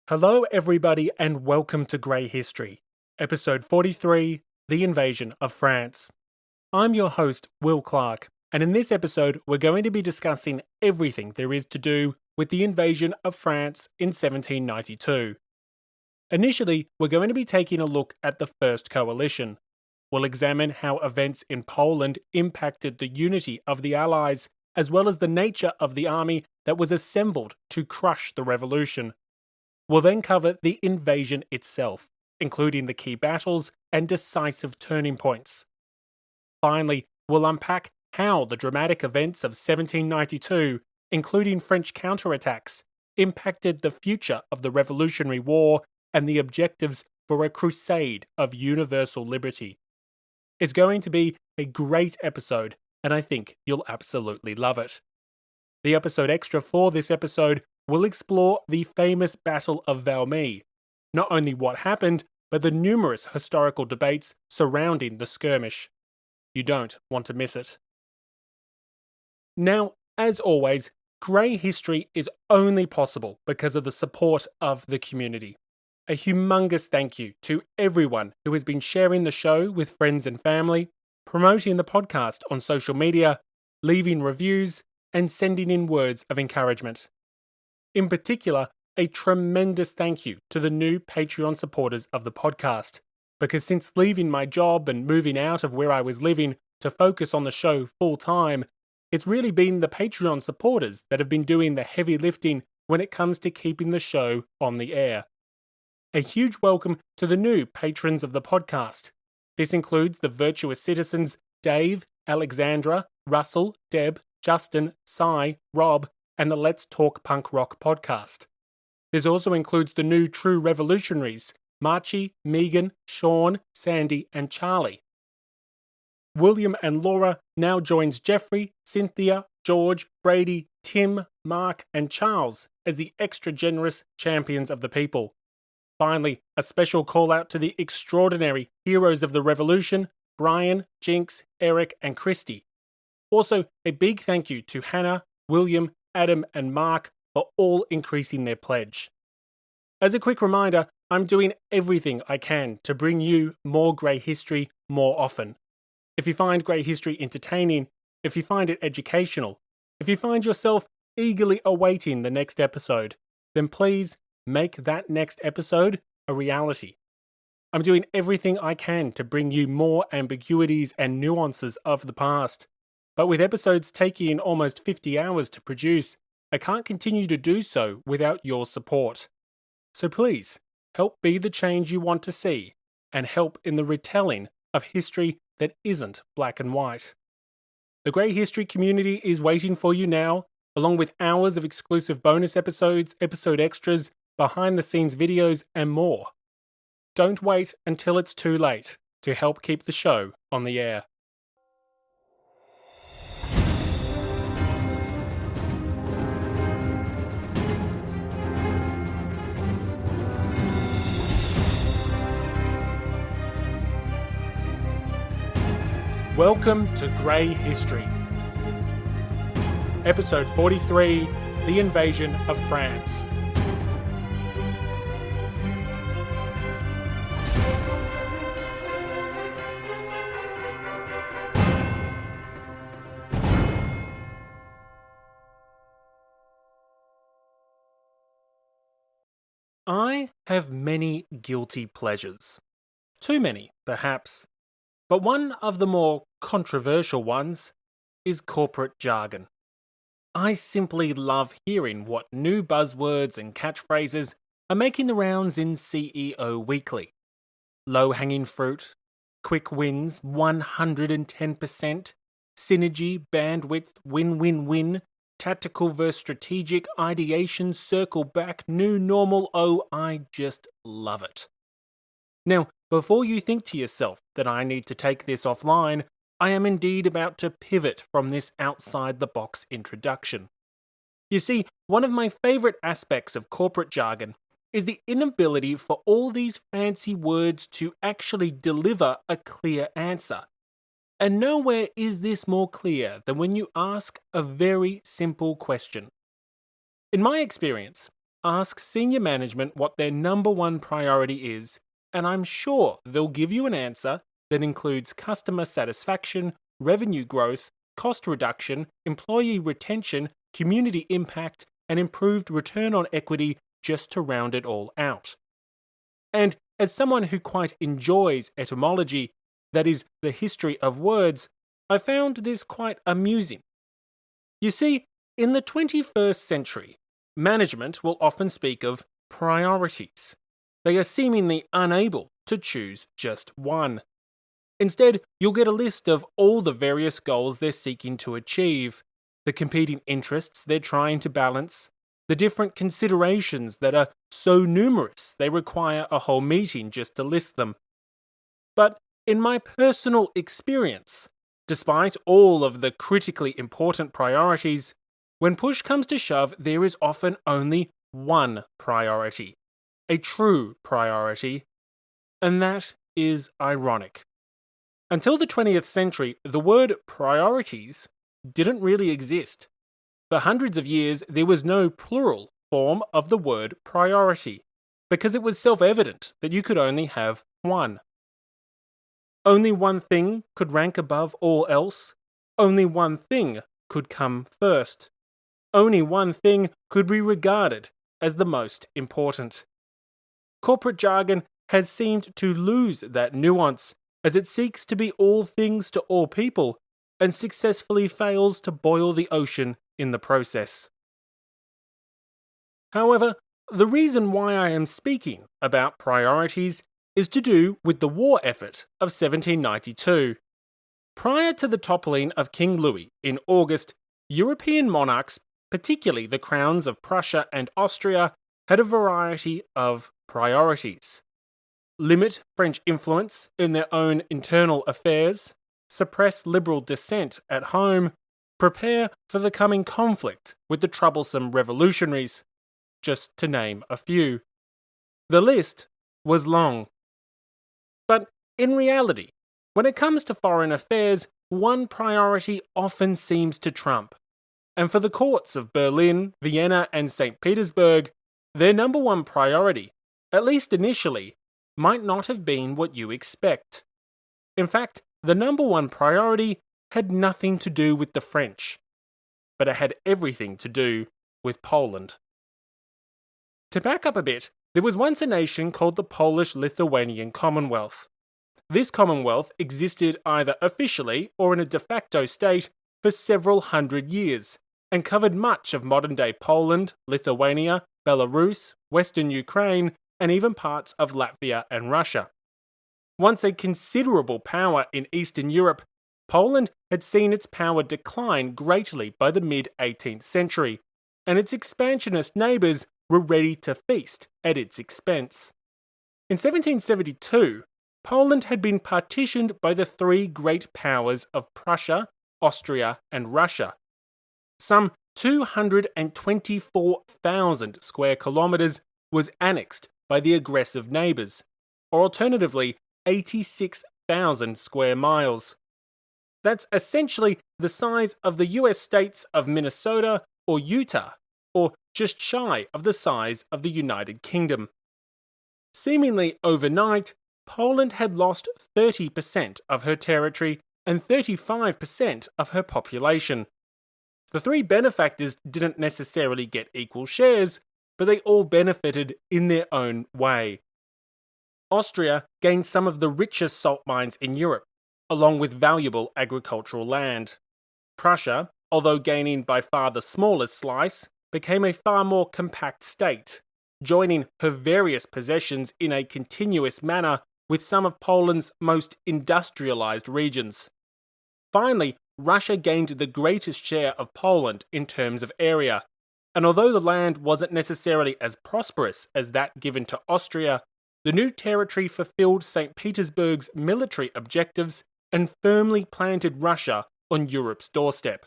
Hello, everybody, and welcome to Grey History, episode 43 The Invasion of France. I'm your host, Will Clark, and in this episode, we're going to be discussing everything there is to do with the invasion of France in 1792. Initially, we're going to be taking a look at the First Coalition. We'll examine how events in Poland impacted the unity of the Allies, as well as the nature of the army that was assembled to crush the revolution. We'll then cover the invasion itself, including the key battles and decisive turning points. Finally, we'll unpack how the dramatic events of 1792, including French counterattacks, impacted the future of the Revolutionary War and the objectives for a crusade of universal liberty. It's going to be a great episode, and I think you'll absolutely love it. The episode extra for this episode will explore the famous Battle of Valmy, not only what happened, but the numerous historical debates surrounding the skirmish. You don't want to miss it. Now, as always, Grey History is only possible because of the support of the community. A humongous thank you to everyone who has been sharing the show with friends and family, promoting the podcast on social media, leaving reviews, and sending in words of encouragement. In particular, a tremendous thank you to the new Patreon supporters of the podcast, because since leaving my job and moving out of where I was living to focus on the show full time, it's really been the Patreon supporters that have been doing the heavy lifting when it comes to keeping the show on the air. A huge welcome to the new patrons of the podcast. This includes the virtuous citizens Dave, Alexandra, Russell, Deb, Justin, Cy, Rob, and the Let's Talk Punk Rock podcast. This also includes the new True Revolutionaries, Marchie, Megan, Sean, Sandy, and Charlie. William and Laura now joins Jeffrey, Cynthia, George, Brady, Tim, Mark, and Charles as the extra generous champions of the people. Finally, a special call out to the extraordinary heroes of the revolution, Brian, Jinx, Eric, and Christy. Also, a big thank you to Hannah, William, Adam, and Mark for all increasing their pledge. As a quick reminder, I'm doing everything I can to bring you more Grey History more often. If you find Grey History entertaining, if you find it educational, if you find yourself eagerly awaiting the next episode, then please make that next episode a reality. I'm doing everything I can to bring you more ambiguities and nuances of the past. But with episodes taking almost 50 hours to produce, I can't continue to do so without your support. So please, help be the change you want to see, and help in the retelling of history that isn't black and white. The Grey History community is waiting for you now, along with hours of exclusive bonus episodes, episode extras, behind-the-scenes videos, and more. Don't wait until it's too late to help keep the show on the air. Welcome to Grey History. Episode 43, The Invasion of France. I have many guilty pleasures. Too many, perhaps. But one of the more controversial ones is corporate jargon. I simply love hearing what new buzzwords and catchphrases are making the rounds in CEO Weekly. Low-hanging fruit, quick wins 110%, synergy, bandwidth, win-win-win, tactical versus strategic, ideation, circle back, new normal, oh, I just love it. Now, before you think to yourself that I need to take this offline, I am indeed about to pivot from this outside-the-box introduction. You see, one of my favourite aspects of corporate jargon is the inability for all these fancy words to actually deliver a clear answer. And nowhere is this more clear than when you ask a very simple question. In my experience, Ask senior management what their number one priority is, and I'm sure they'll give you an answer that includes customer satisfaction, revenue growth, cost reduction, employee retention, community impact, and improved return on equity, just to round it all out. And as someone who quite enjoys etymology, that is, the history of words, I found this quite amusing. You see, in the 21st century, management will often speak of priorities. They are seemingly unable to choose just one. Instead, you'll get a list of all the various goals they're seeking to achieve, the competing interests they're trying to balance, the different considerations that are so numerous they require a whole meeting just to list them. But in my personal experience, despite all of the critically important priorities, when push comes to shove, there is often only one priority, a true priority, and that is ironic. Until the 20th century, the word priorities didn't really exist. For hundreds of years, there was no plural form of the word priority, because it was self-evident that you could only have one. Only one thing could rank above all else. Only one thing could come first. Only one thing could be regarded as the most important. Corporate jargon has seemed to lose that nuance as it seeks to be all things to all people and successfully fails to boil the ocean in the process. However, the reason why I am speaking about priorities is to do with the war effort of 1792. Prior to the toppling of King Louis in August, European monarchs, particularly the crowns of Prussia and Austria, had a variety of priorities. Limit French influence in their own internal affairs, suppress liberal dissent at home, prepare for the coming conflict with the troublesome revolutionaries, just to name a few. The list was long. But in reality, when it comes to foreign affairs, one priority often seems to trump. And for the courts of Berlin, Vienna, and St. Petersburg, their number one priority, at least initially, might not have been what you expect. In fact, the number one priority had nothing to do with the French, but it had everything to do with Poland. To back up a bit, there was once a nation called the Polish-Lithuanian Commonwealth. This Commonwealth existed either officially or in a de facto state for several hundred years, and covered much of modern-day Poland, Lithuania, Belarus, Western Ukraine, and even parts of Latvia and Russia. Once a considerable power in Eastern Europe, Poland had seen its power decline greatly by the mid-18th century, and its expansionist neighbours were ready to feast at its expense. In 1772, Poland had been partitioned by the three great powers of Prussia, Austria, and Russia. Some 224,000 square kilometres was annexed by the aggressive neighbours, or alternatively 86,000 square miles. That's essentially the size of the US states of Minnesota or Utah, or just shy of the size of the United Kingdom. Seemingly overnight, Poland had lost 30% of her territory and 35% of her population. The three benefactors didn't necessarily get equal shares, but they all benefited in their own way. Austria gained some of the richest salt mines in Europe, along with valuable agricultural land. Prussia, although gaining by far the smallest slice, became a far more compact state, joining her various possessions in a continuous manner with some of Poland's most industrialized regions. Finally, Russia gained the greatest share of Poland in terms of area, and although the land wasn't necessarily as prosperous as that given to Austria, the new territory fulfilled St. Petersburg's military objectives and firmly planted Russia on Europe's doorstep.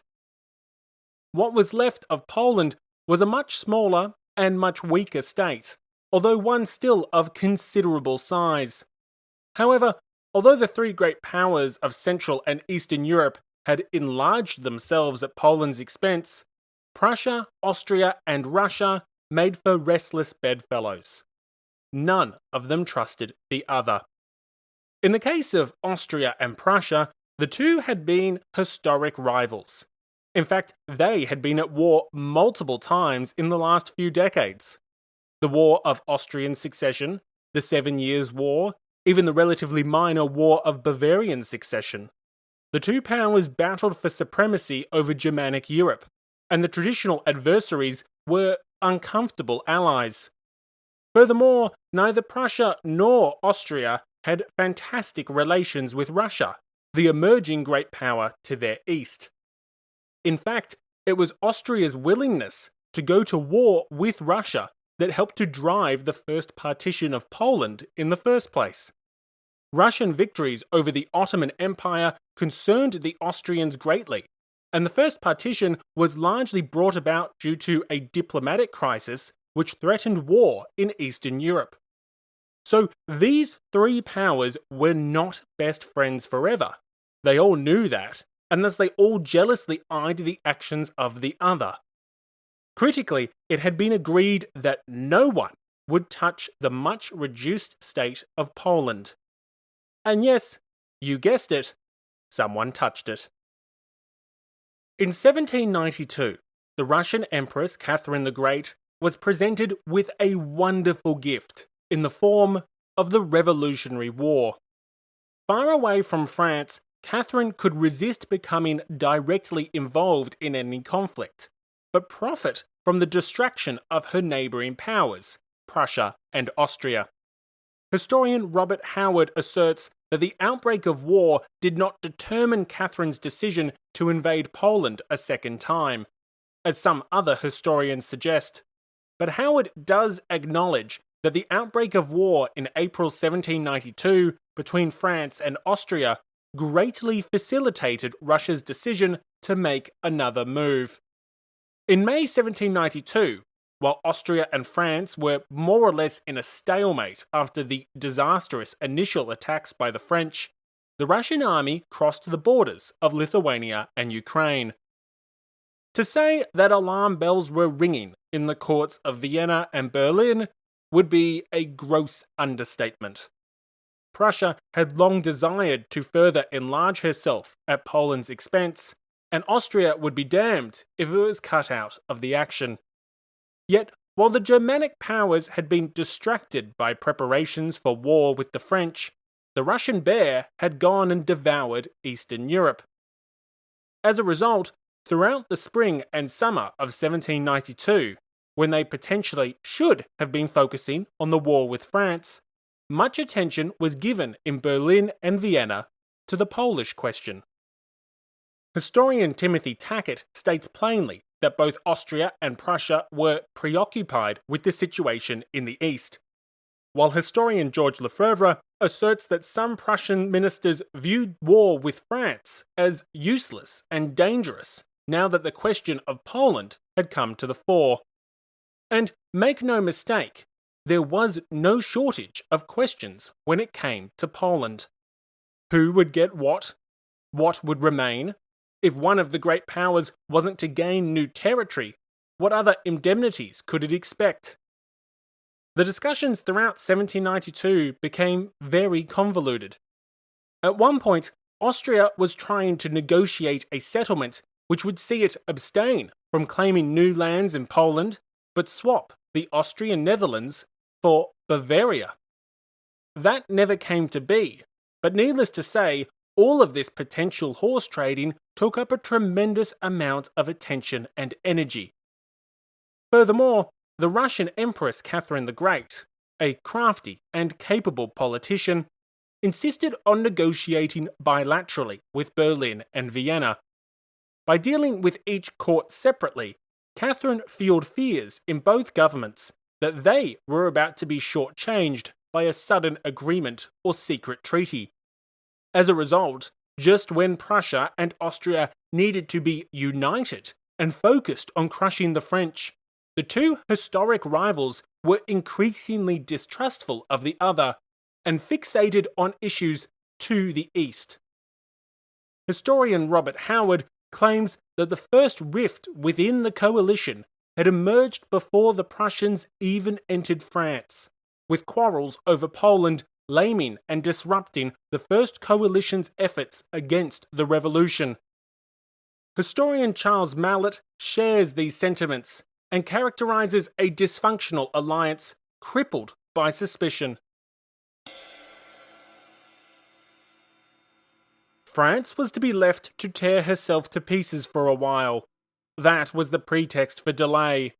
What was left of Poland was a much smaller and much weaker state, although one still of considerable size. However, although the three great powers of Central and Eastern Europe had enlarged themselves at Poland's expense, Prussia, Austria, and Russia made for restless bedfellows. None of them trusted the other. In the case of Austria and Prussia, the two had been historic rivals. In fact, they had been at war multiple times in the last few decades. The War of Austrian Succession, the 7 Years' War, even the relatively minor War of Bavarian Succession. The two powers battled for supremacy over Germanic Europe, and the traditional adversaries were uncomfortable allies. Furthermore, neither Prussia nor Austria had fantastic relations with Russia, the emerging great power to their east. In fact, it was Austria's willingness to go to war with Russia that helped to drive the first partition of Poland in the first place. Russian victories over the Ottoman Empire concerned the Austrians greatly, and the first partition was largely brought about due to a diplomatic crisis which threatened war in Eastern Europe. So these three powers were not best friends forever. They all knew that, and thus they all jealously eyed the actions of the other. Critically, it had been agreed that no one would touch the much reduced state of Poland. And yes, you guessed it, someone touched it. In 1792, the Russian Empress Catherine the Great was presented with a wonderful gift in the form of the Revolutionary War. Far away from France, Catherine could resist becoming directly involved in any conflict, but profit from the distraction of her neighbouring powers, Prussia and Austria. Historian Robert Howard asserts that the outbreak of war did not determine Catherine's decision to invade Poland a second time, as some other historians suggest. But Howard does acknowledge that the outbreak of war in April 1792 between France and Austria greatly facilitated Russia's decision to make another move. In May 1792, while Austria and France were more or less in a stalemate after the disastrous initial attacks by the French, the Russian army crossed the borders of Lithuania and Ukraine. To say that alarm bells were ringing in the courts of Vienna and Berlin would be a gross understatement. Prussia had long desired to further enlarge herself at Poland's expense, and Austria would be damned if it was cut out of the action. Yet, while the Germanic powers had been distracted by preparations for war with the French, the Russian bear had gone and devoured Eastern Europe. As a result, throughout the spring and summer of 1792, when they potentially should have been focusing on the war with France, much attention was given in Berlin and Vienna to the Polish question. Historian Timothy Tackett states plainly that both Austria and Prussia were preoccupied with the situation in the East, while historian George Lefebvre asserts that some Prussian ministers viewed war with France as useless and dangerous now that the question of Poland had come to the fore. And make no mistake, there was no shortage of questions when it came to Poland. Who would get what? What would remain? If one of the great powers wasn't to gain new territory, what other indemnities could it expect? The discussions throughout 1792 became very convoluted. At one point, Austria was trying to negotiate a settlement which would see it abstain from claiming new lands in Poland, but swap the Austrian Netherlands for Bavaria. That never came to be, but needless to say, all of this potential horse trading took up a tremendous amount of attention and energy. Furthermore, the Russian Empress Catherine the Great, a crafty and capable politician, insisted on negotiating bilaterally with Berlin and Vienna. By dealing with each court separately, Catherine fueled fears in both governments that they were about to be shortchanged by a sudden agreement or secret treaty. As a result, just when Prussia and Austria needed to be united and focused on crushing the French, the two historic rivals were increasingly distrustful of the other and fixated on issues to the east. Historian Robert Howard claims that the first rift within the coalition had emerged before the Prussians even entered France, with quarrels over Poland laming and disrupting the First Coalition's efforts against the revolution. Historian Charles Mallet shares these sentiments and characterizes a dysfunctional alliance crippled by suspicion. France was to be left to tear herself to pieces for a while. That was the pretext for delay.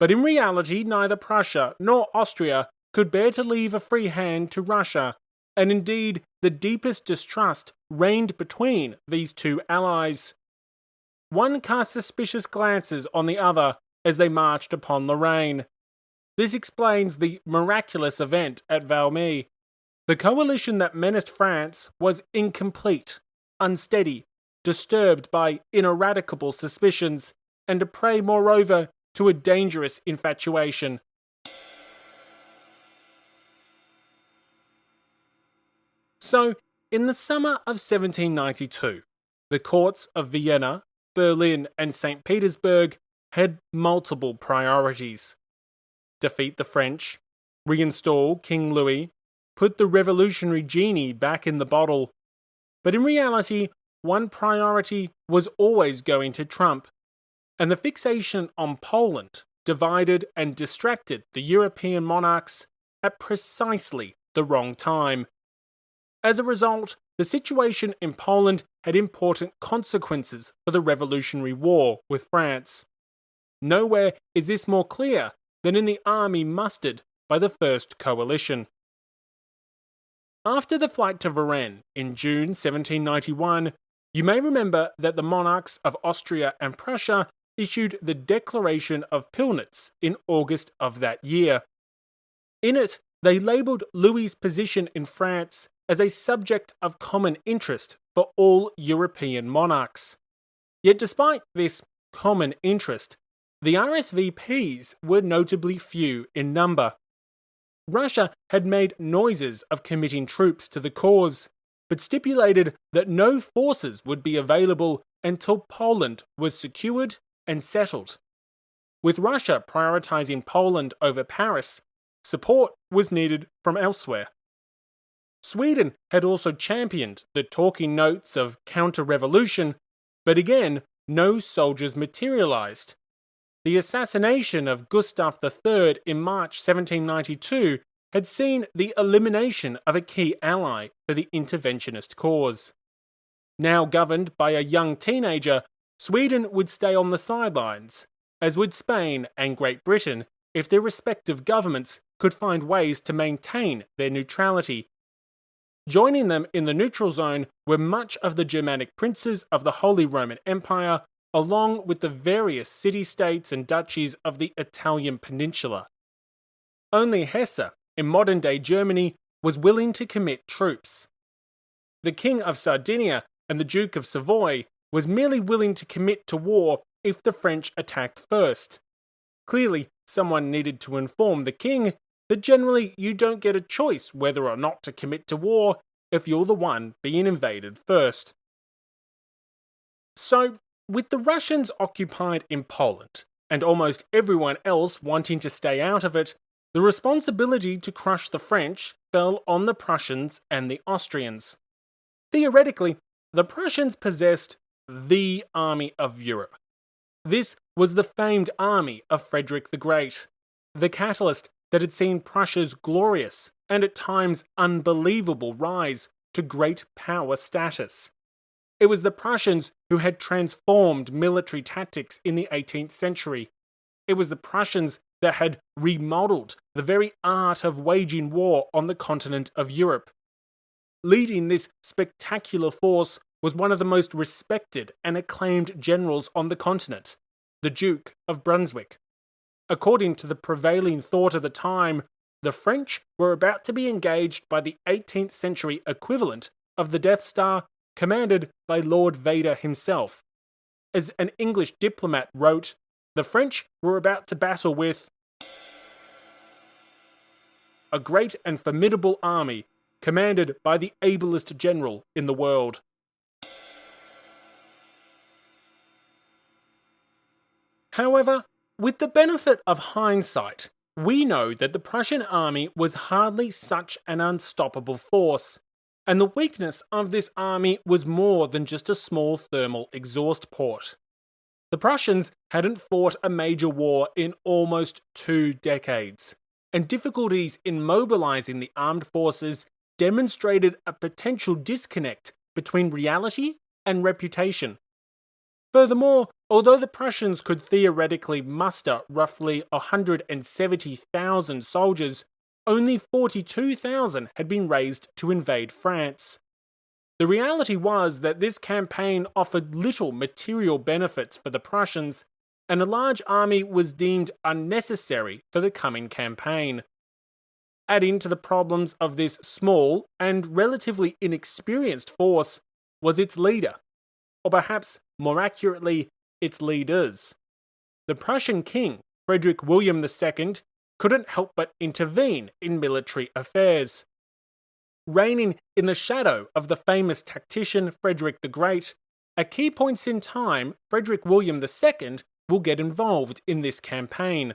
But in reality, neither Prussia nor Austria could bear to leave a free hand to Russia, and indeed, the deepest distrust reigned between these two allies. One cast suspicious glances on the other as they marched upon Lorraine. This explains the miraculous event at Valmy. The coalition that menaced France was incomplete, unsteady, disturbed by ineradicable suspicions, and a prey, moreover, to a dangerous infatuation. So, in the summer of 1792, the courts of Vienna, Berlin, and St. Petersburg had multiple priorities: defeat the French, reinstall King Louis, put the revolutionary genie back in the bottle. But in reality, one priority was always going to trump, and the fixation on Poland divided and distracted the European monarchs at precisely the wrong time. As a result, the situation in Poland had important consequences for the Revolutionary War with France. Nowhere is this more clear than in the army mustered by the First Coalition. After the flight to Varennes in June 1791, you may remember that the monarchs of Austria and Prussia issued the Declaration of Pillnitz in August of that year. In it, they labelled Louis's position in France as a subject of common interest for all European monarchs. Yet despite this common interest, the RSVPs were notably few in number. Russia had made noises of committing troops to the cause, but stipulated that no forces would be available until Poland was secured and settled. With Russia prioritizing Poland over Paris, support was needed from elsewhere. Sweden had also championed the talking notes of counter-revolution, but again, no soldiers materialized. The assassination of Gustav III in March 1792 had seen the elimination of a key ally for the interventionist cause. Now governed by a young teenager, Sweden would stay on the sidelines, as would Spain and Great Britain if their respective governments could find ways to maintain their neutrality. Joining them in the neutral zone were much of the Germanic princes of the Holy Roman Empire, along with the various city-states and duchies of the Italian peninsula. Only Hesse, in modern-day Germany, was willing to commit troops. The King of Sardinia and the Duke of Savoy was merely willing to commit to war if the French attacked first. Clearly, someone needed to inform the king that generally you don't get a choice whether or not to commit to war if you're the one being invaded first. So, with the Russians occupied in Poland, and almost everyone else wanting to stay out of it, the responsibility to crush the French fell on the Prussians and the Austrians. Theoretically, the Prussians possessed the army of Europe. This was the famed army of Frederick the Great, the catalyst that had seen Prussia's glorious and at times unbelievable rise to great power status. It was the Prussians who had transformed military tactics in the 18th century. It was the Prussians that had remodeled the very art of waging war on the continent of Europe. Leading this spectacular force was one of the most respected and acclaimed generals on the continent, the Duke of Brunswick. According to the prevailing thought of the time, the French were about to be engaged by the 18th century equivalent of the Death Star, commanded by Lord Vader himself. As an English diplomat wrote, the French were about to battle with a great and formidable army, commanded by the ablest general in the world. However, With the benefit of hindsight, we know that the Prussian army was hardly such an unstoppable force, and the weakness of this army was more than just a small thermal exhaust port. The Prussians hadn't fought a major war in almost 2 decades, and difficulties in mobilizing the armed forces demonstrated a potential disconnect between reality and reputation. Furthermore, although the Prussians could theoretically muster roughly 170,000 soldiers, only 42,000 had been raised to invade France. The reality was that this campaign offered little material benefits for the Prussians, and a large army was deemed unnecessary for the coming campaign. Adding to the problems of this small and relatively inexperienced force was its leader, or perhaps more accurately, its leaders. The Prussian king, Frederick William II, couldn't help but intervene in military affairs. Reigning in the shadow of the famous tactician Frederick the Great, at key points in time, Frederick William II will get involved in this campaign.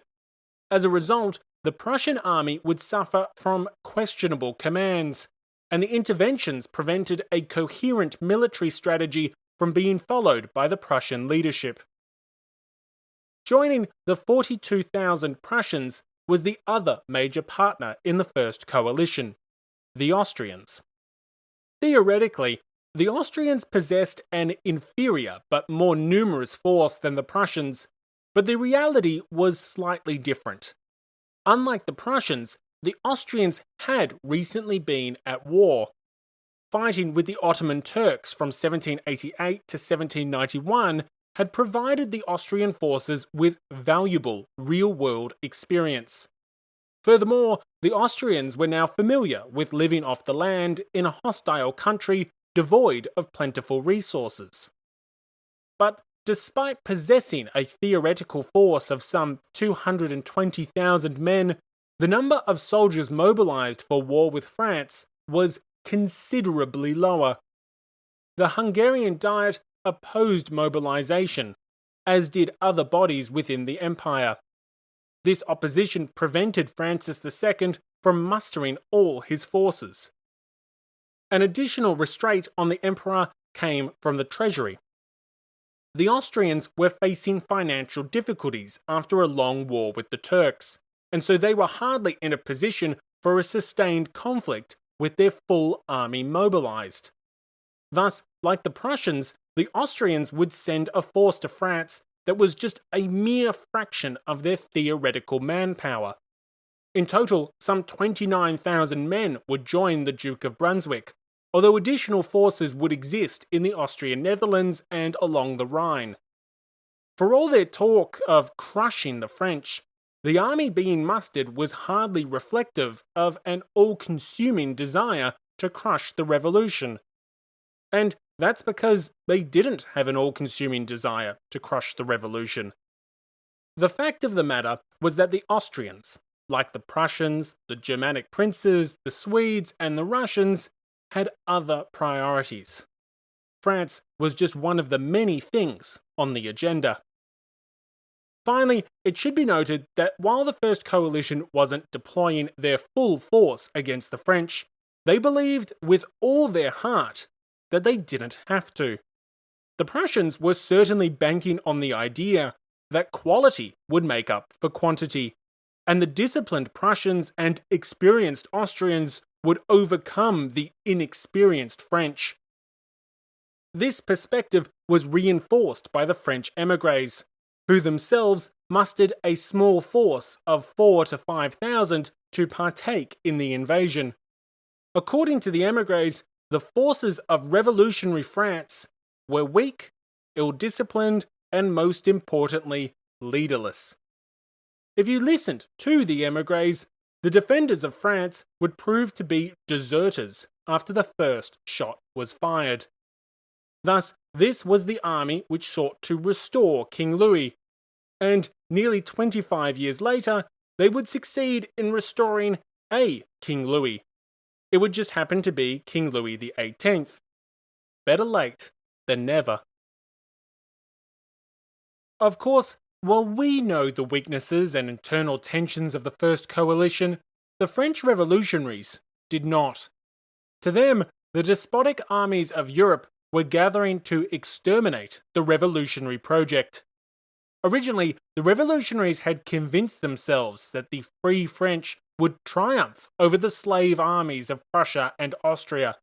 As a result, the Prussian army would suffer from questionable commands, and the interventions prevented a coherent military strategy from being followed by the Prussian leadership. Joining the 42,000 Prussians was the other major partner in the First Coalition, the Austrians. Theoretically, the Austrians possessed an inferior but more numerous force than the Prussians, but the reality was slightly different. Unlike the Prussians, the Austrians had recently been at war. Fighting with the Ottoman Turks from 1788 to 1791 had provided the Austrian forces with valuable real-world experience. Furthermore, the Austrians were now familiar with living off the land in a hostile country devoid of plentiful resources. But despite possessing a theoretical force of some 220,000 men, the number of soldiers mobilized for war with France was considerably lower. The Hungarian Diet opposed mobilization, as did other bodies within the empire. This opposition prevented Francis II from mustering all his forces. An additional restraint on the emperor came from the treasury. The Austrians were facing financial difficulties after a long war with the Turks, and so they were hardly in a position for a sustained conflict with their full army mobilized. Thus, like the Prussians, the Austrians would send a force to France that was just a mere fraction of their theoretical manpower. In total, some 29,000 men would join the Duke of Brunswick, although additional forces would exist in the Austrian Netherlands and along the Rhine. For all their talk of crushing the French, the army being mustered was hardly reflective of an all-consuming desire to crush the revolution. And that's because they didn't have an all-consuming desire to crush the revolution. The fact of the matter was that the Austrians, like the Prussians, the Germanic princes, the Swedes, and the Russians, had other priorities. France was just one of the many things on the agenda. Finally, it should be noted that while the First Coalition wasn't deploying their full force against the French, they believed with all their heart that they didn't have to. The Prussians were certainly banking on the idea that quality would make up for quantity, and the disciplined Prussians and experienced Austrians would overcome the inexperienced French. This perspective was reinforced by the French émigrés, who themselves mustered a small force of 4,000 to 5,000 to partake in the invasion. According to the émigrés, the forces of revolutionary France were weak, ill-disciplined, and most importantly, leaderless. If you listened to the émigrés, the defenders of France would prove to be deserters after the first shot was fired. Thus, this was the army which sought to restore King Louis, and nearly 25 years later, they would succeed in restoring a King Louis. It would just happen to be King Louis XVIII. Better late than never. Of course, While we know the weaknesses and internal tensions of the First Coalition, the French revolutionaries did not. To them, the despotic armies of Europe were gathering to exterminate the revolutionary project. Originally, the revolutionaries had convinced themselves that the Free French would triumph over the slave armies of Prussia and Austria.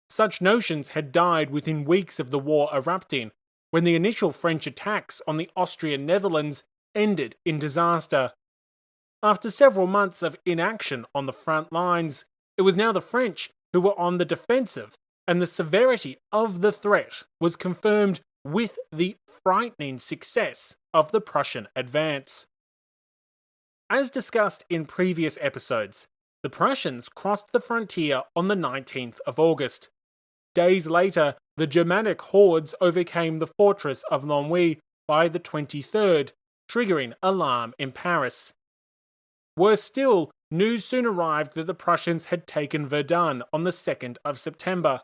Such notions had died within weeks of the war erupting, when the initial French attacks on the Austrian Netherlands ended in disaster. After several months of inaction on the front lines, it was now the French who were on the defensive, and the severity of the threat was confirmed with the frightening success of the Prussian advance. As discussed in previous episodes, the Prussians crossed the frontier on the 19th of August. Days later, the Germanic hordes overcame the fortress of Longwy by the 23rd, triggering alarm in Paris. Worse still, news soon arrived that the Prussians had taken Verdun on the 2nd of September.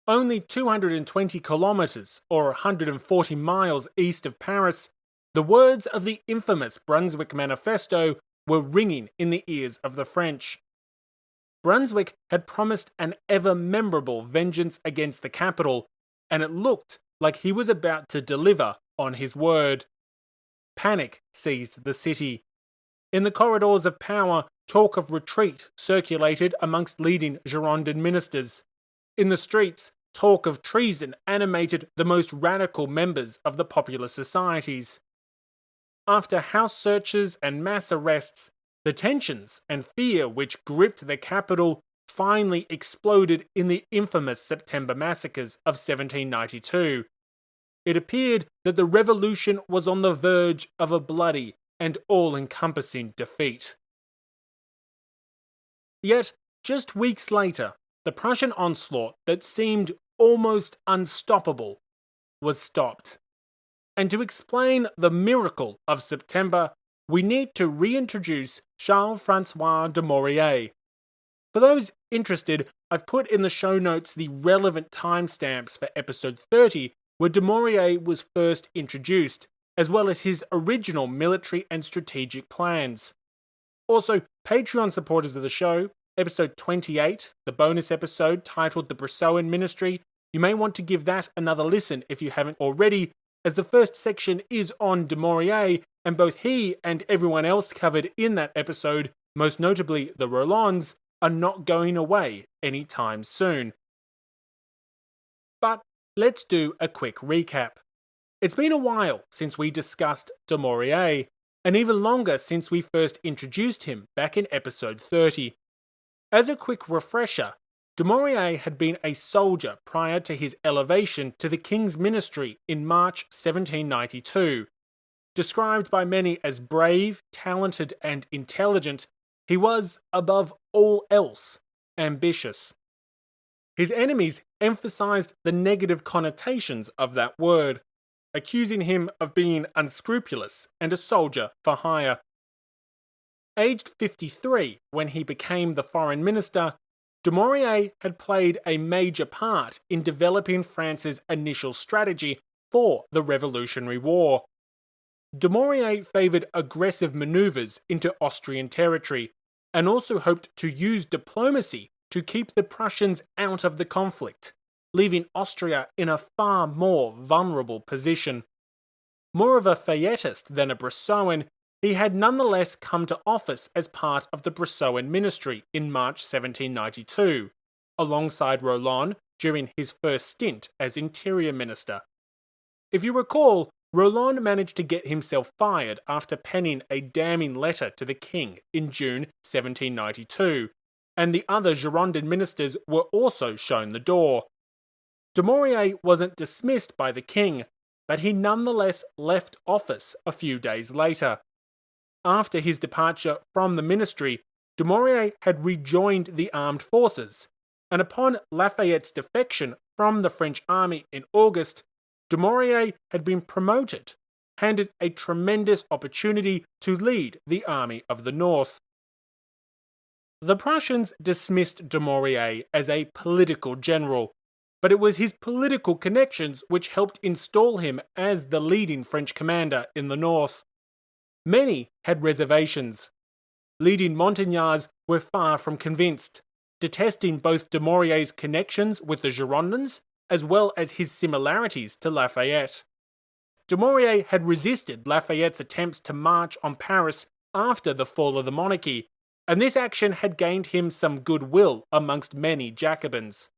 Only 220 kilometers, or 140 miles east of Paris, the words of the infamous Brunswick Manifesto were ringing in the ears of the French. Brunswick had promised an ever-memorable vengeance against the capital, and it looked like he was about to deliver on his word. Panic seized the city. In the corridors of power, talk of retreat circulated amongst leading Girondin ministers. In the streets, talk of treason animated the most radical members of the popular societies. After house searches and mass arrests, the tensions and fear which gripped the capital finally exploded in the infamous September massacres of 1792. It appeared that the revolution was on the verge of a bloody and all-encompassing defeat. Yet, just weeks later, the Prussian onslaught that seemed almost unstoppable was stopped. And to explain the miracle of September, we need to reintroduce Charles-François de Maurier. For those interested, I've put in the show notes the relevant timestamps for episode 30, where de Maurier was first introduced, as well as his original military and strategic plans. Also, Patreon supporters of the show, episode 28, the bonus episode titled The Prussian Ministry, you may want to give that another listen if you haven't already, as the first section is on de Maurier, and both he and everyone else covered in that episode, most notably the Rolands, are not going away anytime soon. But let's do a quick recap. It's been a while since we discussed de Maurier, and even longer since we first introduced him back in episode 30. As a quick refresher, de Maurier had been a soldier prior to his elevation to the King's Ministry in March 1792. Described by many as brave, talented, and intelligent, he was, above all else, ambitious. His enemies emphasized the negative connotations of that word, accusing him of being unscrupulous and a soldier for hire. Aged 53 when he became the foreign minister, de Maurier had played a major part in developing France's initial strategy for the Revolutionary War. De Maurier favoured aggressive manoeuvres into Austrian territory, and also hoped to use diplomacy to keep the Prussians out of the conflict, leaving Austria in a far more vulnerable position. More of a Fayetist than a Bressoan, he had nonetheless come to office as part of the Bressoan ministry in March 1792, alongside Roland during his first stint as Interior Minister. If you recall, Roland managed to get himself fired after penning a damning letter to the king in June 1792, and the other Girondin ministers were also shown the door. De Maurier wasn't dismissed by the king, but he nonetheless left office a few days later. After his departure from the ministry, de Maurier had rejoined the armed forces, and upon Lafayette's defection from the French army in August, de Maurier had been promoted, handed a tremendous opportunity to lead the Army of the North. The Prussians dismissed de Maurier as a political general, but it was his political connections which helped install him as the leading French commander in the north. Many had reservations. Leading Montagnards were far from convinced, detesting both Dumouriez's connections with the Girondins as well as his similarities to Lafayette. Dumouriez had resisted Lafayette's attempts to march on Paris after the fall of the monarchy, and this action had gained him some goodwill amongst many Jacobins.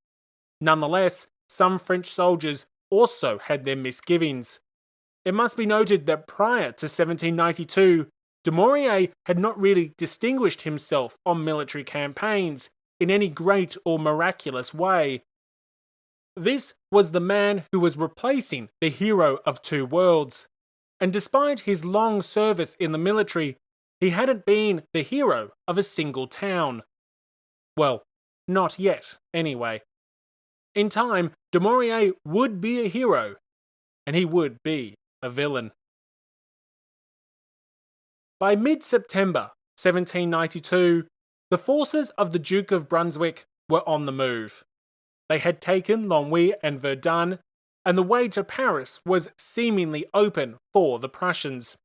Nonetheless, some French soldiers also had their misgivings. It must be noted that prior to 1792, Dumouriez had not really distinguished himself on military campaigns in any great or miraculous way. This was the man who was replacing the hero of two worlds, and despite his long service in the military, he hadn't been the hero of a single town. Well, not yet, anyway. In time, Dumouriez would be a hero, and he would be a villain. By mid-September 1792, the forces of the Duke of Brunswick were on the move. They had taken Longwy and Verdun, and the way to Paris was seemingly open for the Prussians.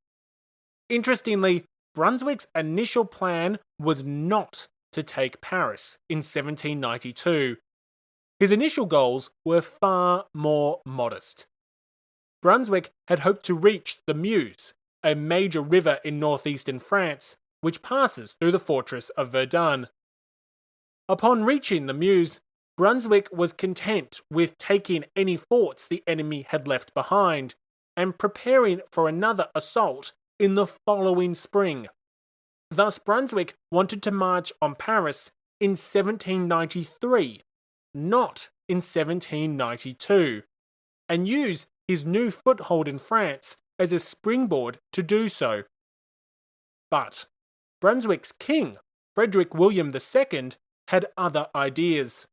Interestingly, Brunswick's initial plan was not to take Paris in 1792. His initial goals were far more modest. Brunswick had hoped to reach the Meuse, a major river in northeastern France, which passes through the fortress of Verdun. Upon reaching the Meuse, Brunswick was content with taking any forts the enemy had left behind, and preparing for another assault in the following spring. Thus, Brunswick wanted to march on Paris in 1793, not in 1792, and use his new foothold in France as a springboard to do so. But Brunswick's king, Frederick William II, had other ideas.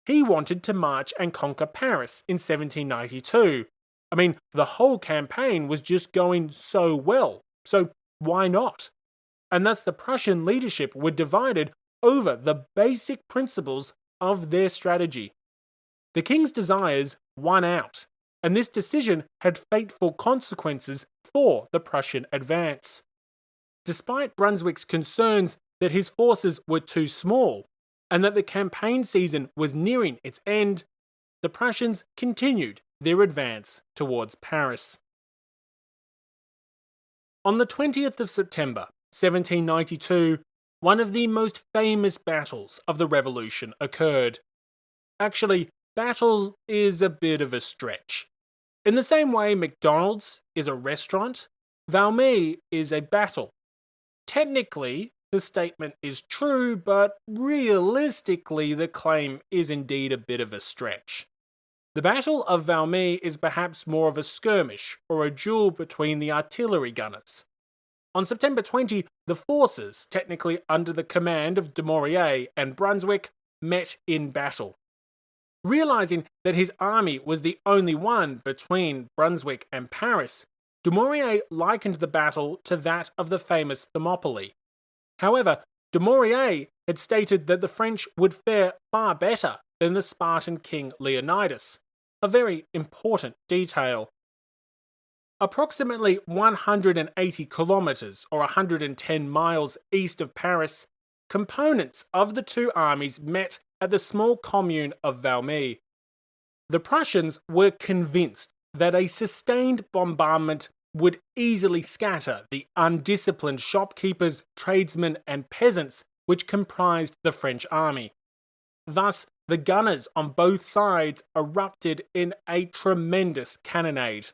He wanted to march and conquer Paris in 1792. I mean, the whole campaign was just going so well, so why not? And thus the Prussian leadership were divided over the basic principles of their strategy. The king's desires won out, and this decision had fateful consequences for the Prussian advance. Despite Brunswick's concerns that his forces were too small, and that the campaign season was nearing its end, the Prussians continued their advance towards Paris. On the 20th of September, 1792, one of the most famous battles of the Revolution occurred. Actually, battle is a bit of a stretch. In the same way McDonald's is a restaurant, Valmy is a battle. Technically, the statement is true, but realistically the claim is indeed a bit of a stretch. The Battle of Valmy is perhaps more of a skirmish or a duel between the artillery gunners. On September 20, the forces, technically under the command of Dumouriez and Brunswick, met in battle. Realizing that his army was the only one between Brunswick and Paris, Dumouriez likened the battle to that of the famous Thermopylae. However, Dumouriez had stated that the French would fare far better than the Spartan king Leonidas, a very important detail. Approximately 180 kilometers or 110 miles east of Paris, components of the two armies met at the small commune of Valmy. The Prussians were convinced that a sustained bombardment would easily scatter the undisciplined shopkeepers, tradesmen, and peasants which comprised the French army. Thus, the gunners on both sides erupted in a tremendous cannonade.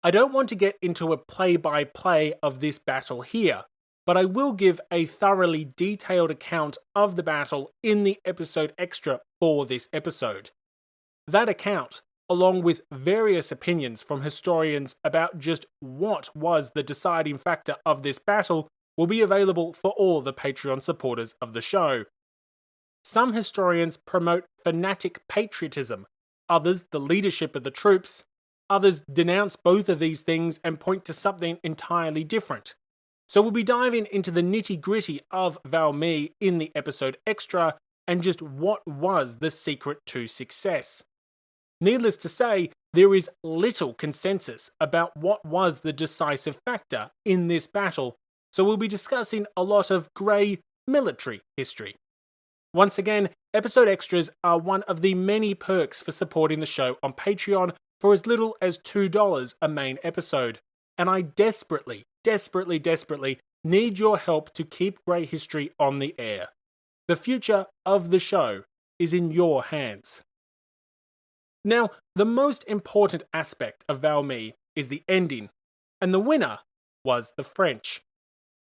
I don't want to get into a play-by-play of this battle here, but I will give a thoroughly detailed account of the battle in the episode extra for this episode. That account, along with various opinions from historians about just what was the deciding factor of this battle, will be available for all the Patreon supporters of the show. Some historians promote fanatic patriotism, others the leadership of the troops, others denounce both of these things and point to something entirely different. So we'll be diving into the nitty-gritty of Valmy in the episode extra and just what was the secret to success. Needless to say, there is little consensus about what was the decisive factor in this battle, so we'll be discussing a lot of grey military history. Once again, episode extras are one of the many perks for supporting the show on Patreon for as little as $2 a main episode. And I desperately need your help to keep Grey History on the air. The future of the show is in your hands. Now, the most important aspect of Valmy is the ending, and the winner was the French.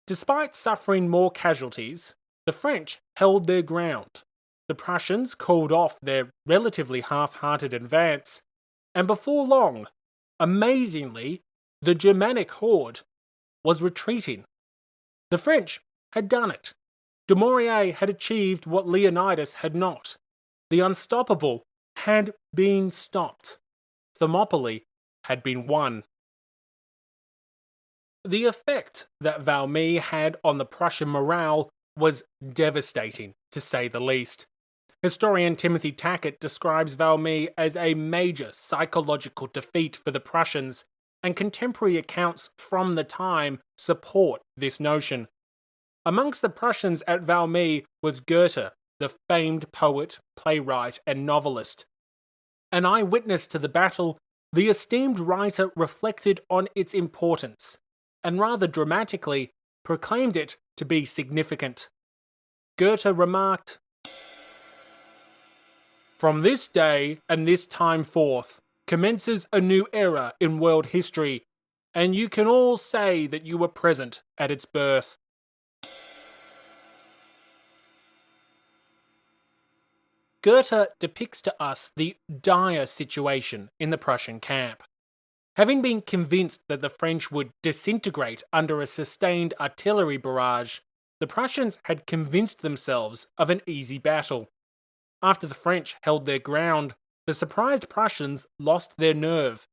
Despite suffering more casualties, the French held their ground. The Prussians called off their relatively half-hearted advance, and before long, amazingly, the Germanic horde was retreating. The French had done it. Dumouriez had achieved what Leonidas had not. The unstoppable had been stopped. Thermopylae had been won. The effect that Valmy had on the Prussian morale was devastating, to say the least. Historian Timothy Tackett describes Valmy as a major psychological defeat for the Prussians, and contemporary accounts from the time support this notion. Amongst the Prussians at Valmy was Goethe, the famed poet, playwright, and novelist. An eyewitness to the battle, the esteemed writer reflected on its importance, and rather dramatically proclaimed it to be significant. Goethe remarked, "From this day and this time forth commences a new era in world history, and you can all say that you were present at its birth." Goethe depicts to us the dire situation in the Prussian camp. Having been convinced that the French would disintegrate under a sustained artillery barrage, the Prussians had convinced themselves of an easy battle. After the French held their ground, the surprised Prussians lost their nerve,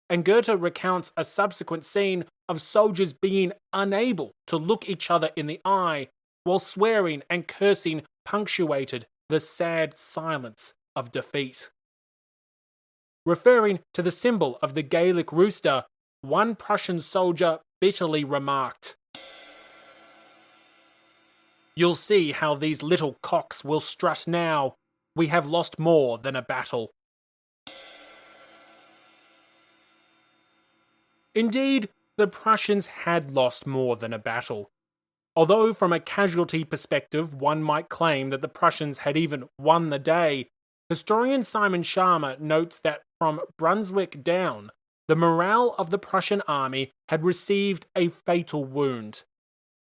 and Goethe recounts a subsequent scene of soldiers being unable to look each other in the eye, while swearing and cursing punctuated the sad silence of defeat. Referring to the symbol of the Gaelic rooster, one Prussian soldier bitterly remarked, "You'll see how these little cocks will strut now. We have lost more than a battle." Indeed, the Prussians had lost more than a battle. Although from a casualty perspective one might claim that the Prussians had even won the day, historian Simon Sharma notes that from Brunswick down, the morale of the Prussian army had received a fatal wound.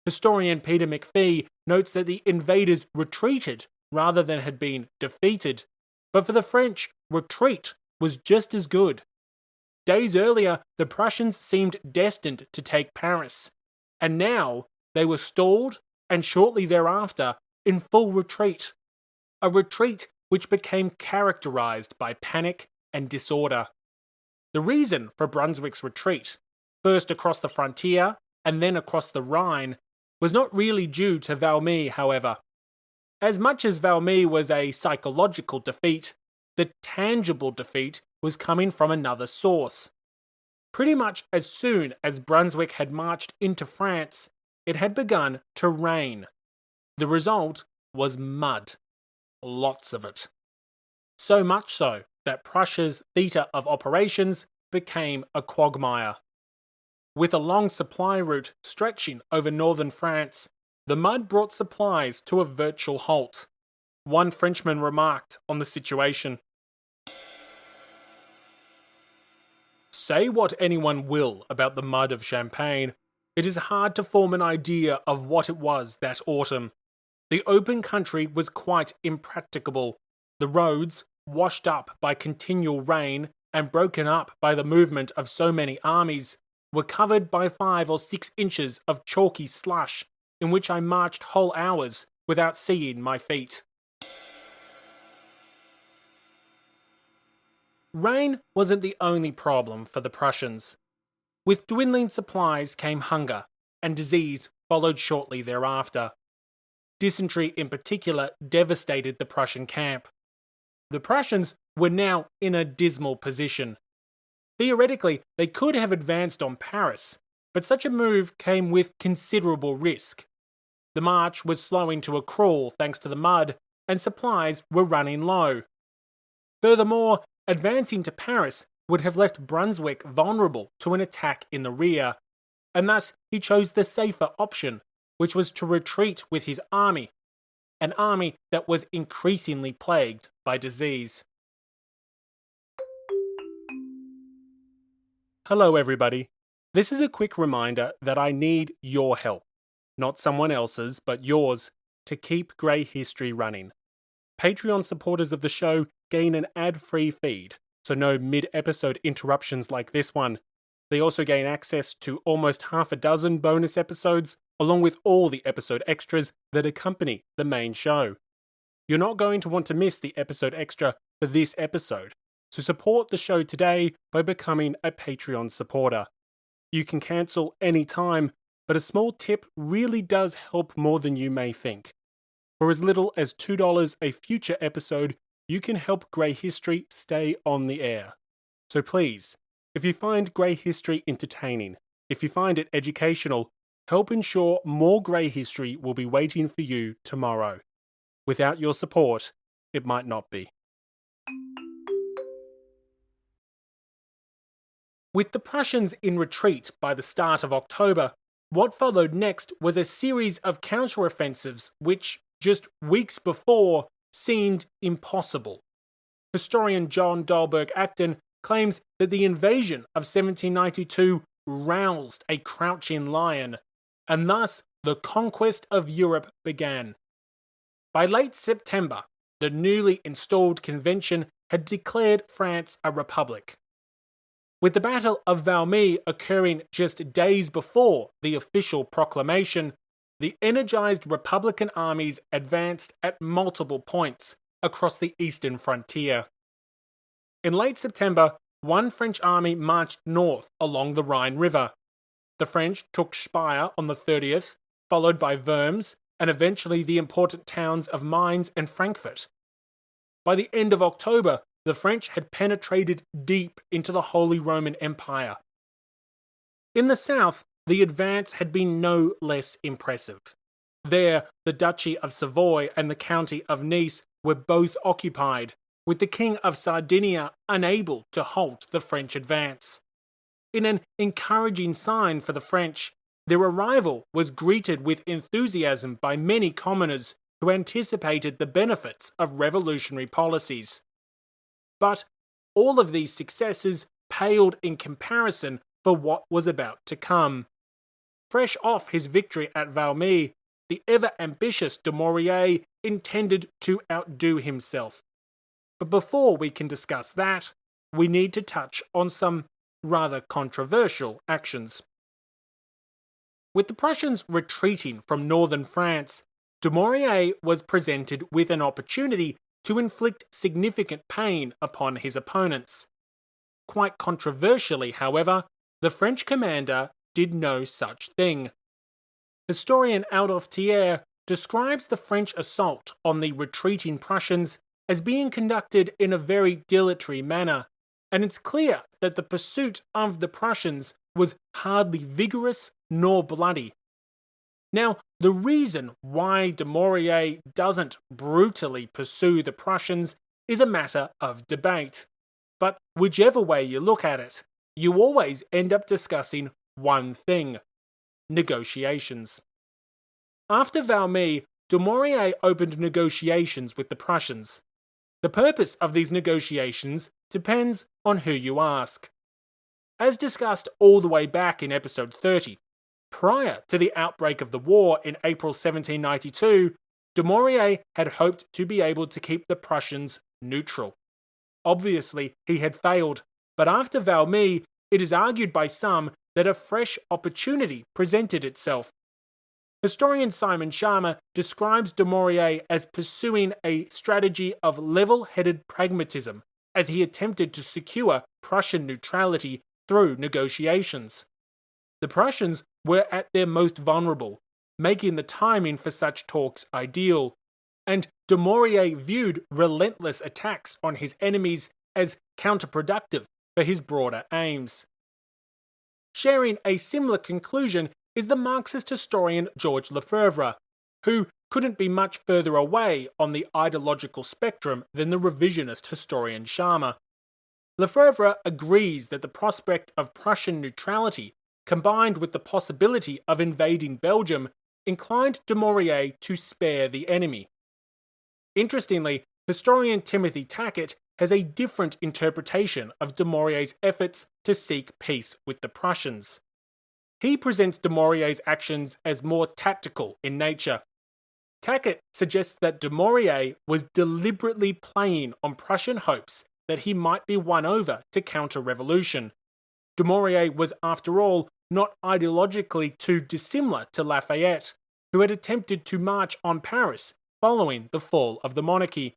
Historian Peter McPhee notes that the invaders retreated rather than had been defeated, but for the French, retreat was just as good. Days earlier, the Prussians seemed destined to take Paris, and now they were stalled and shortly thereafter in full retreat. A retreat which became characterized by panic and disorder. The reason for Brunswick's retreat, first across the frontier and then across the Rhine, was not really due to Valmy, however. As much as Valmy was a psychological defeat, the tangible defeat was coming from another source. Pretty much as soon as Brunswick had marched into France, it had begun to rain. The result was mud. Lots of it. So much so that Prussia's theatre of operations became a quagmire. With a long supply route stretching over northern France, the mud brought supplies to a virtual halt. One Frenchman remarked on the situation, "Say what anyone will about the mud of Champagne, it is hard to form an idea of what it was that autumn. The open country was quite impracticable. The roads, washed up by continual rain and broken up by the movement of so many armies, were covered by 5 or 6 inches of chalky slush, in which I marched whole hours without seeing my feet." Rain wasn't the only problem for the Prussians. With dwindling supplies came hunger, and disease followed shortly thereafter. Dysentery in particular devastated the Prussian camp. The Prussians were now in a dismal position. Theoretically, they could have advanced on Paris, but such a move came with considerable risk. The march was slowing to a crawl thanks to the mud, and supplies were running low. Furthermore, advancing to Paris would have left Brunswick vulnerable to an attack in the rear, and thus he chose the safer option, which was to retreat with his army, an army that was increasingly plagued by disease. Hello everybody. This is a quick reminder that I need your help, not someone else's, but yours, to keep Grey History running. Patreon supporters of the show gain an ad-free feed, so no mid-episode interruptions like this one. They also gain access to almost half a dozen bonus episodes, along with all the episode extras that accompany the main show. You're not going to want to miss the episode extra for this episode, so support the show today by becoming a Patreon supporter. You can cancel any time, but a small tip really does help more than you may think. For as little as $2 a future episode, you can help Grey History stay on the air. So please, if you find Grey History entertaining, if you find it educational, help ensure more Grey History will be waiting for you tomorrow. Without your support, it might not be. With the Prussians in retreat by the start of October, what followed next was a series of counteroffensives which, just weeks before, seemed impossible. Historian John Dahlberg-Acton claims that the invasion of 1792 roused a crouching lion, and thus the conquest of Europe began. By late September, the newly installed convention had declared France a republic. With the Battle of Valmy occurring just days before the official proclamation, the energized Republican armies advanced at multiple points across the eastern frontier. In late September, one French army marched north along the Rhine River. The French took Speyer on the 30th, followed by Worms, and eventually the important towns of Mainz and Frankfurt. By the end of October, the French had penetrated deep into the Holy Roman Empire. In the south, the advance had been no less impressive. There, the Duchy of Savoy and the County of Nice were both occupied, with the King of Sardinia unable to halt the French advance. In an encouraging sign for the French, their arrival was greeted with enthusiasm by many commoners who anticipated the benefits of revolutionary policies. But all of these successes paled in comparison for what was about to come. Fresh off his victory at Valmy, the ever-ambitious Dumouriez intended to outdo himself. But before we can discuss that, we need to touch on some rather controversial actions. With the Prussians retreating from northern France, Dumouriez was presented with an opportunity to inflict significant pain upon his opponents. Quite controversially, however, the French commander did no such thing. Historian Adolphe Thiers describes the French assault on the retreating Prussians as being conducted in a very dilatory manner, and it's clear that the pursuit of the Prussians was hardly vigorous nor bloody. Now, the reason why Dumouriez doesn't brutally pursue the Prussians is a matter of debate. But whichever way you look at it, you always end up discussing one thing: negotiations. After Valmy, Dumouriez opened negotiations with the Prussians. The purpose of these negotiations depends on who you ask. As discussed all the way back in episode 30, prior to the outbreak of the war in April 1792, Dumouriez had hoped to be able to keep the Prussians neutral. Obviously, he had failed, but after Valmy, it is argued by some that a fresh opportunity presented itself. Historian Simon Sharma describes Dumouriez as pursuing a strategy of level-headed pragmatism as he attempted to secure Prussian neutrality through negotiations. The Prussians were at their most vulnerable, making the timing for such talks ideal. and Dumouriez viewed relentless attacks on his enemies as counterproductive for his broader aims. Sharing a similar conclusion is the Marxist historian Georges Lefebvre, who couldn't be much further away on the ideological spectrum than the revisionist historian Sharma. Lefebvre agrees that the prospect of Prussian neutrality, combined with the possibility of invading Belgium, inclined Dumouriez to spare the enemy. Interestingly, historian Timothy Tackett has a different interpretation of Dumouriez's efforts to seek peace with the Prussians. He presents Dumouriez's actions as more tactical in nature. Tackett suggests that Dumouriez was deliberately playing on Prussian hopes that he might be won over to counter-revolution. Dumouriez was, after all, not ideologically too dissimilar to Lafayette, who had attempted to march on Paris following the fall of the monarchy.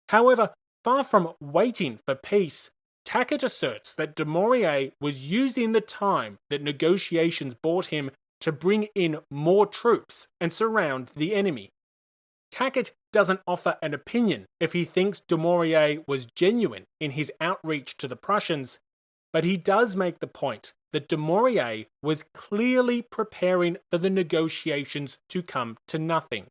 However, far from waiting for peace, Tackett asserts that Dumouriez was using the time that negotiations brought him to bring in more troops and surround the enemy. Tackett doesn't offer an opinion if he thinks Dumouriez was genuine in his outreach to the Prussians, but he does make the point that Dumouriez was clearly preparing for the negotiations to come to nothing.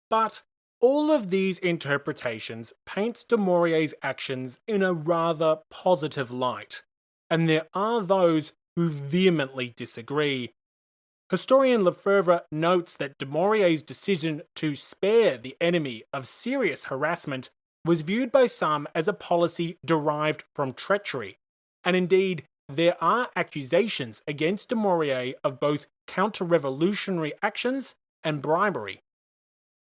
But all of these interpretations paints Dumouriez's actions in a rather positive light, and there are those who vehemently disagree. Historian Lefebvre notes that Dumouriez's decision to spare the enemy of serious harassment was viewed by some as a policy derived from treachery, and indeed there are accusations against Dumouriez of both counter-revolutionary actions and bribery.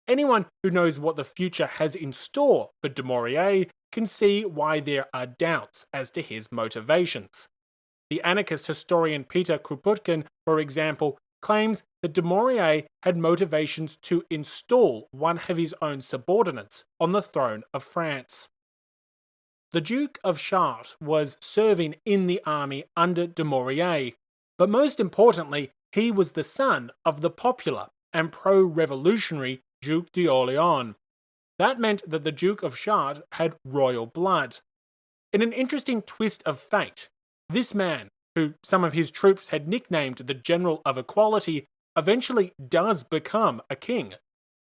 Anyone who knows what the future has in store for Dumouriez can see why there are doubts as to his motivations. The anarchist historian Peter Kropotkin, for example, claims that Dumouriez had motivations to install one of his own subordinates on the throne of France. The Duke of Chartres was serving in the army under Dumouriez, but most importantly, he was the son of the popular and pro-revolutionary Duke d'Orléans. That meant that the Duke of Chartres had royal blood. In an interesting twist of fate, this man, who some of his troops had nicknamed the General of Equality, eventually does become a king.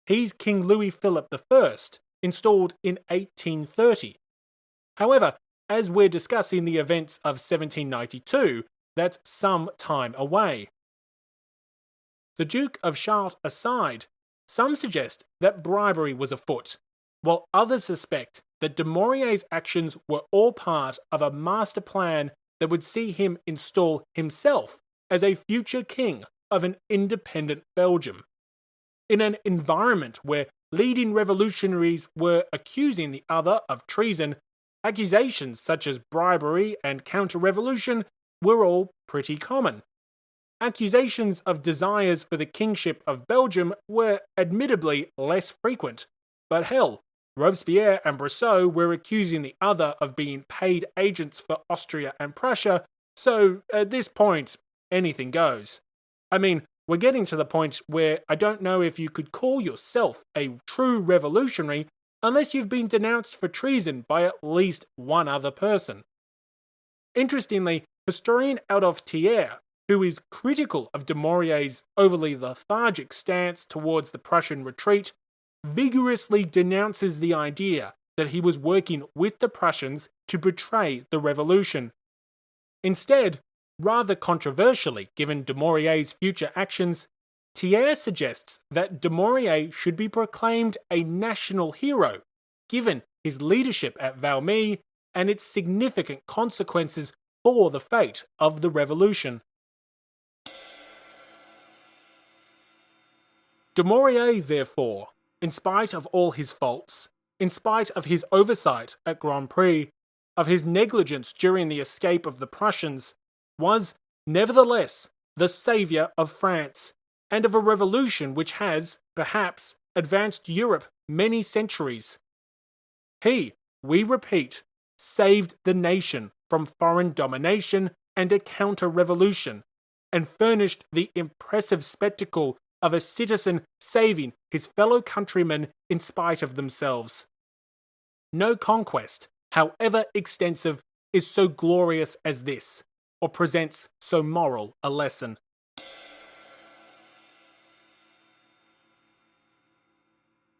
He's King Louis Philip I, installed in 1830. However, as we're discussing the events of 1792, that's some time away. The Duke of Chartres aside, some suggest that bribery was afoot, while others suspect that Dumouriez's actions were all part of a master plan that would see him install himself as a future king of an independent Belgium. In an environment where leading revolutionaries were accusing the other of treason, accusations such as bribery and counter-revolution were all pretty common. Accusations of desires for the kingship of Belgium were admittedly less frequent, but hell, Robespierre and Brissot were accusing the other of being paid agents for Austria and Prussia, so at this point, anything goes. I mean, we're getting to the point where I don't know if you could call yourself a true revolutionary unless you've been denounced for treason by at least one other person. Interestingly, historian Adolphe Thiers, who is critical of Dumouriez's overly lethargic stance towards the Prussian retreat, vigorously denounces the idea that he was working with the Prussians to betray the revolution. Instead, rather controversially given Dumouriez's future actions, Thiers suggests that Dumouriez should be proclaimed a national hero, given his leadership at Valmy and its significant consequences for the fate of the revolution. Dumouriez, therefore, in spite of all his faults, in spite of his oversight at Grand Prix, of his negligence during the escape of the Prussians, was, nevertheless, the saviour of France, and of a revolution which has, perhaps, advanced Europe many centuries. He, we repeat, saved the nation from foreign domination and a counter-revolution, and furnished the impressive spectacle of a citizen saving his fellow countrymen in spite of themselves. No conquest, however extensive, is so glorious as this, or presents so moral a lesson.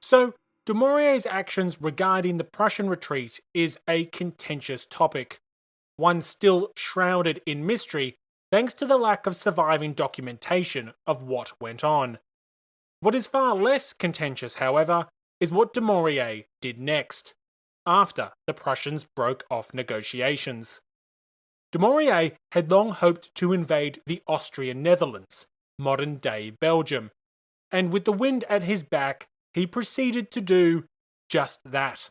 So, Dumouriez's actions regarding the Prussian retreat is a contentious topic, one still shrouded in mystery thanks to the lack of surviving documentation of what went on. What is far less contentious, however, is what Dumouriez did next, after the Prussians broke off negotiations. Dumouriez had long hoped to invade the Austrian Netherlands, modern-day Belgium, and with the wind at his back, he proceeded to do just that.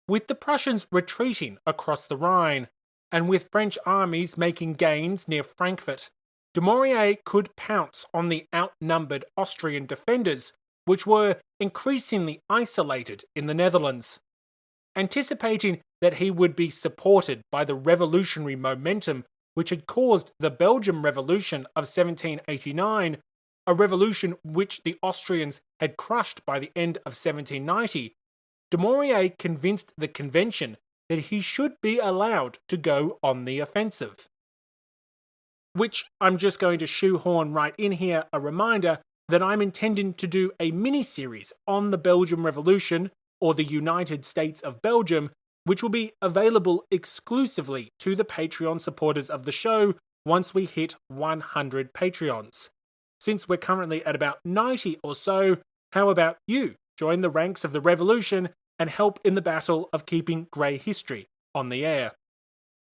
With the Prussians retreating across the Rhine, and with French armies making gains near Frankfurt, Dumouriez could pounce on the outnumbered Austrian defenders, which were increasingly isolated in the Netherlands. Anticipating that he would be supported by the revolutionary momentum which had caused the Belgian Revolution of 1789, a revolution which the Austrians had crushed by the end of 1790, Dumouriez convinced the convention that he should be allowed to go on the offensive. Which I'm just going to shoehorn right in here a reminder that I'm intending to do a mini-series on the Belgian Revolution, or the United States of Belgium, which will be available exclusively to the Patreon supporters of the show once we hit 100 Patreons. Since we're currently at about 90 or so, how about you join the ranks of the revolution and help in the battle of keeping grey history on the air?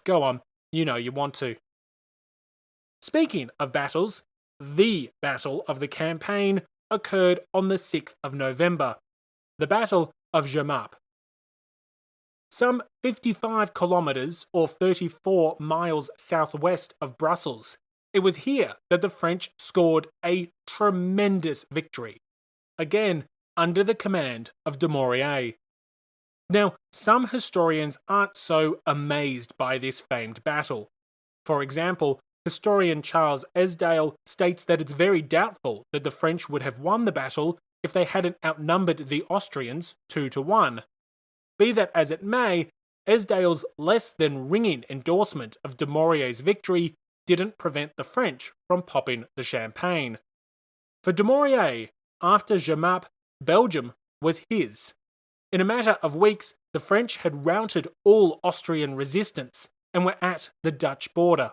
Go on, you know you want to. Speaking of battles, the battle of the campaign occurred on the 6th of November, the Battle of Jemappes. Some 55 kilometers or 34 miles southwest of Brussels, it was here that the French scored a tremendous victory, again under the command of Dumouriez. Now, some historians aren't so amazed by this famed battle. For example, historian Charles Esdale states that it's very doubtful that the French would have won the battle if they hadn't outnumbered the Austrians 2-1. Be that as it may, Esdale's less than ringing endorsement of Dumouriez's victory didn't prevent the French from popping the champagne. For Dumouriez, after Jemappes, Belgium was his. In a matter of weeks, the French had routed all Austrian resistance and were at the Dutch border.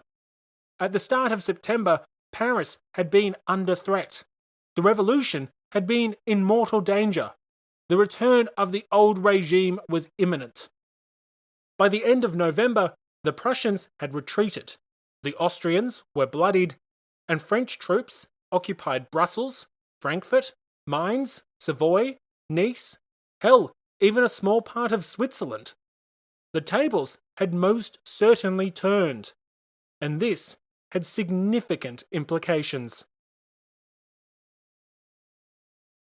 At the start of September, Paris had been under threat. The revolution had been in mortal danger. The return of the old regime was imminent. By the end of November, the Prussians had retreated. The Austrians were bloodied, and French troops occupied Brussels, Frankfurt, Mainz, Savoy, Nice, hell, even a small part of Switzerland. The tables had most certainly turned, and this had significant implications.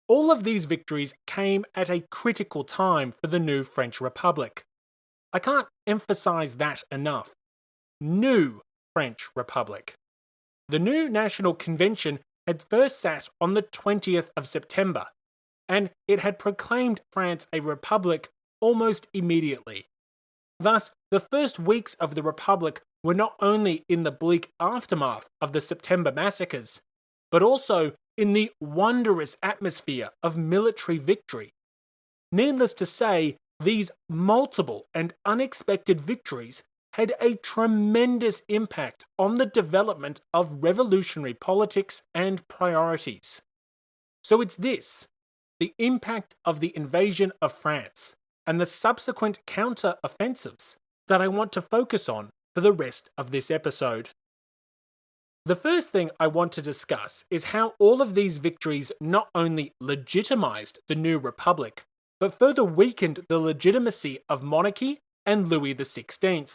All of these victories came at a critical time for the new French Republic. I can't emphasize that enough. New French Republic. The new National Convention had first sat on the 20th of September, and it had proclaimed France a republic almost immediately. Thus, the first weeks of the Republic were not only in the bleak aftermath of the September massacres, but also in the wondrous atmosphere of military victory. Needless to say, these multiple and unexpected victories had a tremendous impact on the development of revolutionary politics and priorities. So it's this, the impact of the invasion of France and the subsequent counter-offensives, that I want to focus on for the rest of this episode. The first thing I want to discuss is how all of these victories not only legitimized the new republic, but further weakened the legitimacy of monarchy and Louis XVI.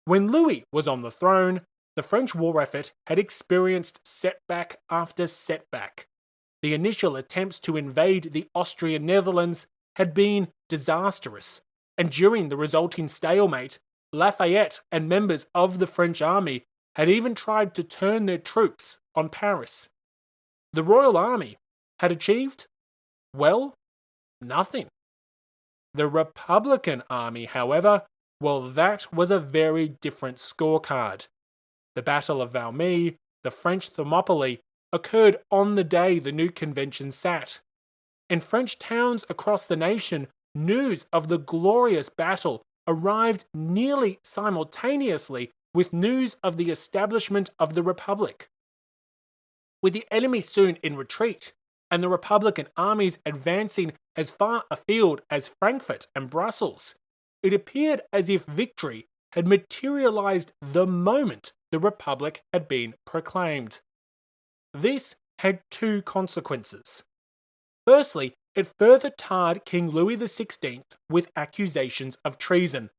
When Louis was on the throne, the French war effort had experienced setback after setback. The initial attempts to invade the Austrian Netherlands had been disastrous, and during the resulting stalemate, Lafayette and members of the French army had even tried to turn their troops on Paris. The Royal Army had achieved, well, nothing. The Republican Army, however, well, that was a very different scorecard. The Battle of Valmy, the French Thermopylae, occurred on the day the new convention sat. In French towns across the nation, news of the glorious battle arrived nearly simultaneously with news of the establishment of the Republic. With the enemy soon in retreat, and the Republican armies advancing as far afield as Frankfurt and Brussels, it appeared as if victory had materialized the moment the Republic had been proclaimed. This had two consequences. Firstly, it further tarred King Louis XVI with accusations of treason.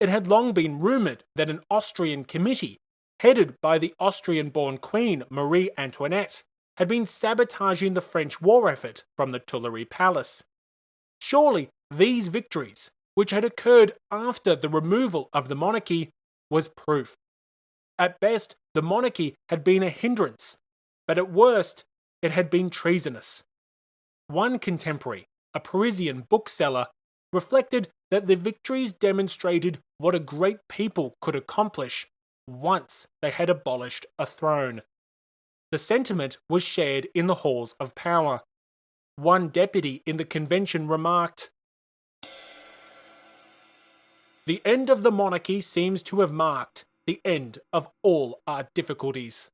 It had long been rumoured that an Austrian committee, headed by the Austrian-born Queen Marie Antoinette, had been sabotaging the French war effort from the Tuileries Palace. Surely these victories, which had occurred after the removal of the monarchy, was proof. At best, the monarchy had been a hindrance, but at worst, it had been treasonous. One contemporary, a Parisian bookseller, reflected that the victories demonstrated what a great people could accomplish once they had abolished a throne. The sentiment was shared in the halls of power. One deputy in the convention remarked, "The end of the monarchy seems to have marked the end of all our difficulties."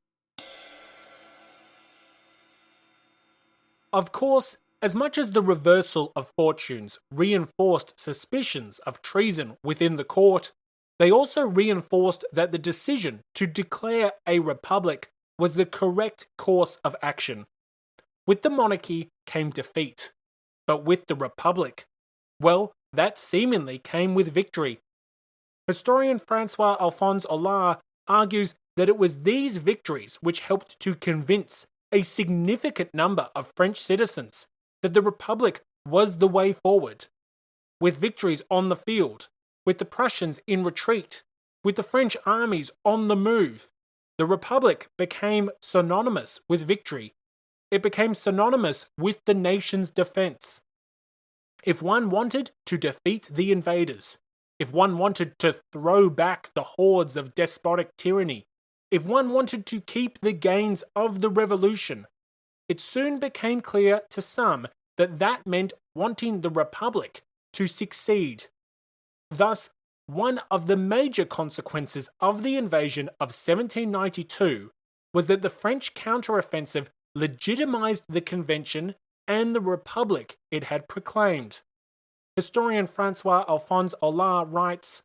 Of course, as much as the reversal of fortunes reinforced suspicions of treason within the court, they also reinforced that the decision to declare a republic was the correct course of action. With the monarchy came defeat, but with the republic, well, that seemingly came with victory. Historian Francois-Alphonse Allard argues that it was these victories which helped to convince a significant number of French citizens that the Republic was the way forward. With victories on the field, with the Prussians in retreat, with the French armies on the move, the Republic became synonymous with victory. It became synonymous with the nation's defense. If one wanted to defeat the invaders, if one wanted to throw back the hordes of despotic tyranny, if one wanted to keep the gains of the revolution, it soon became clear to some that that meant wanting the Republic to succeed. Thus, one of the major consequences of the invasion of 1792 was that the French counteroffensive legitimized the convention and the republic it had proclaimed. Historian Francois-Alphonse Allard writes,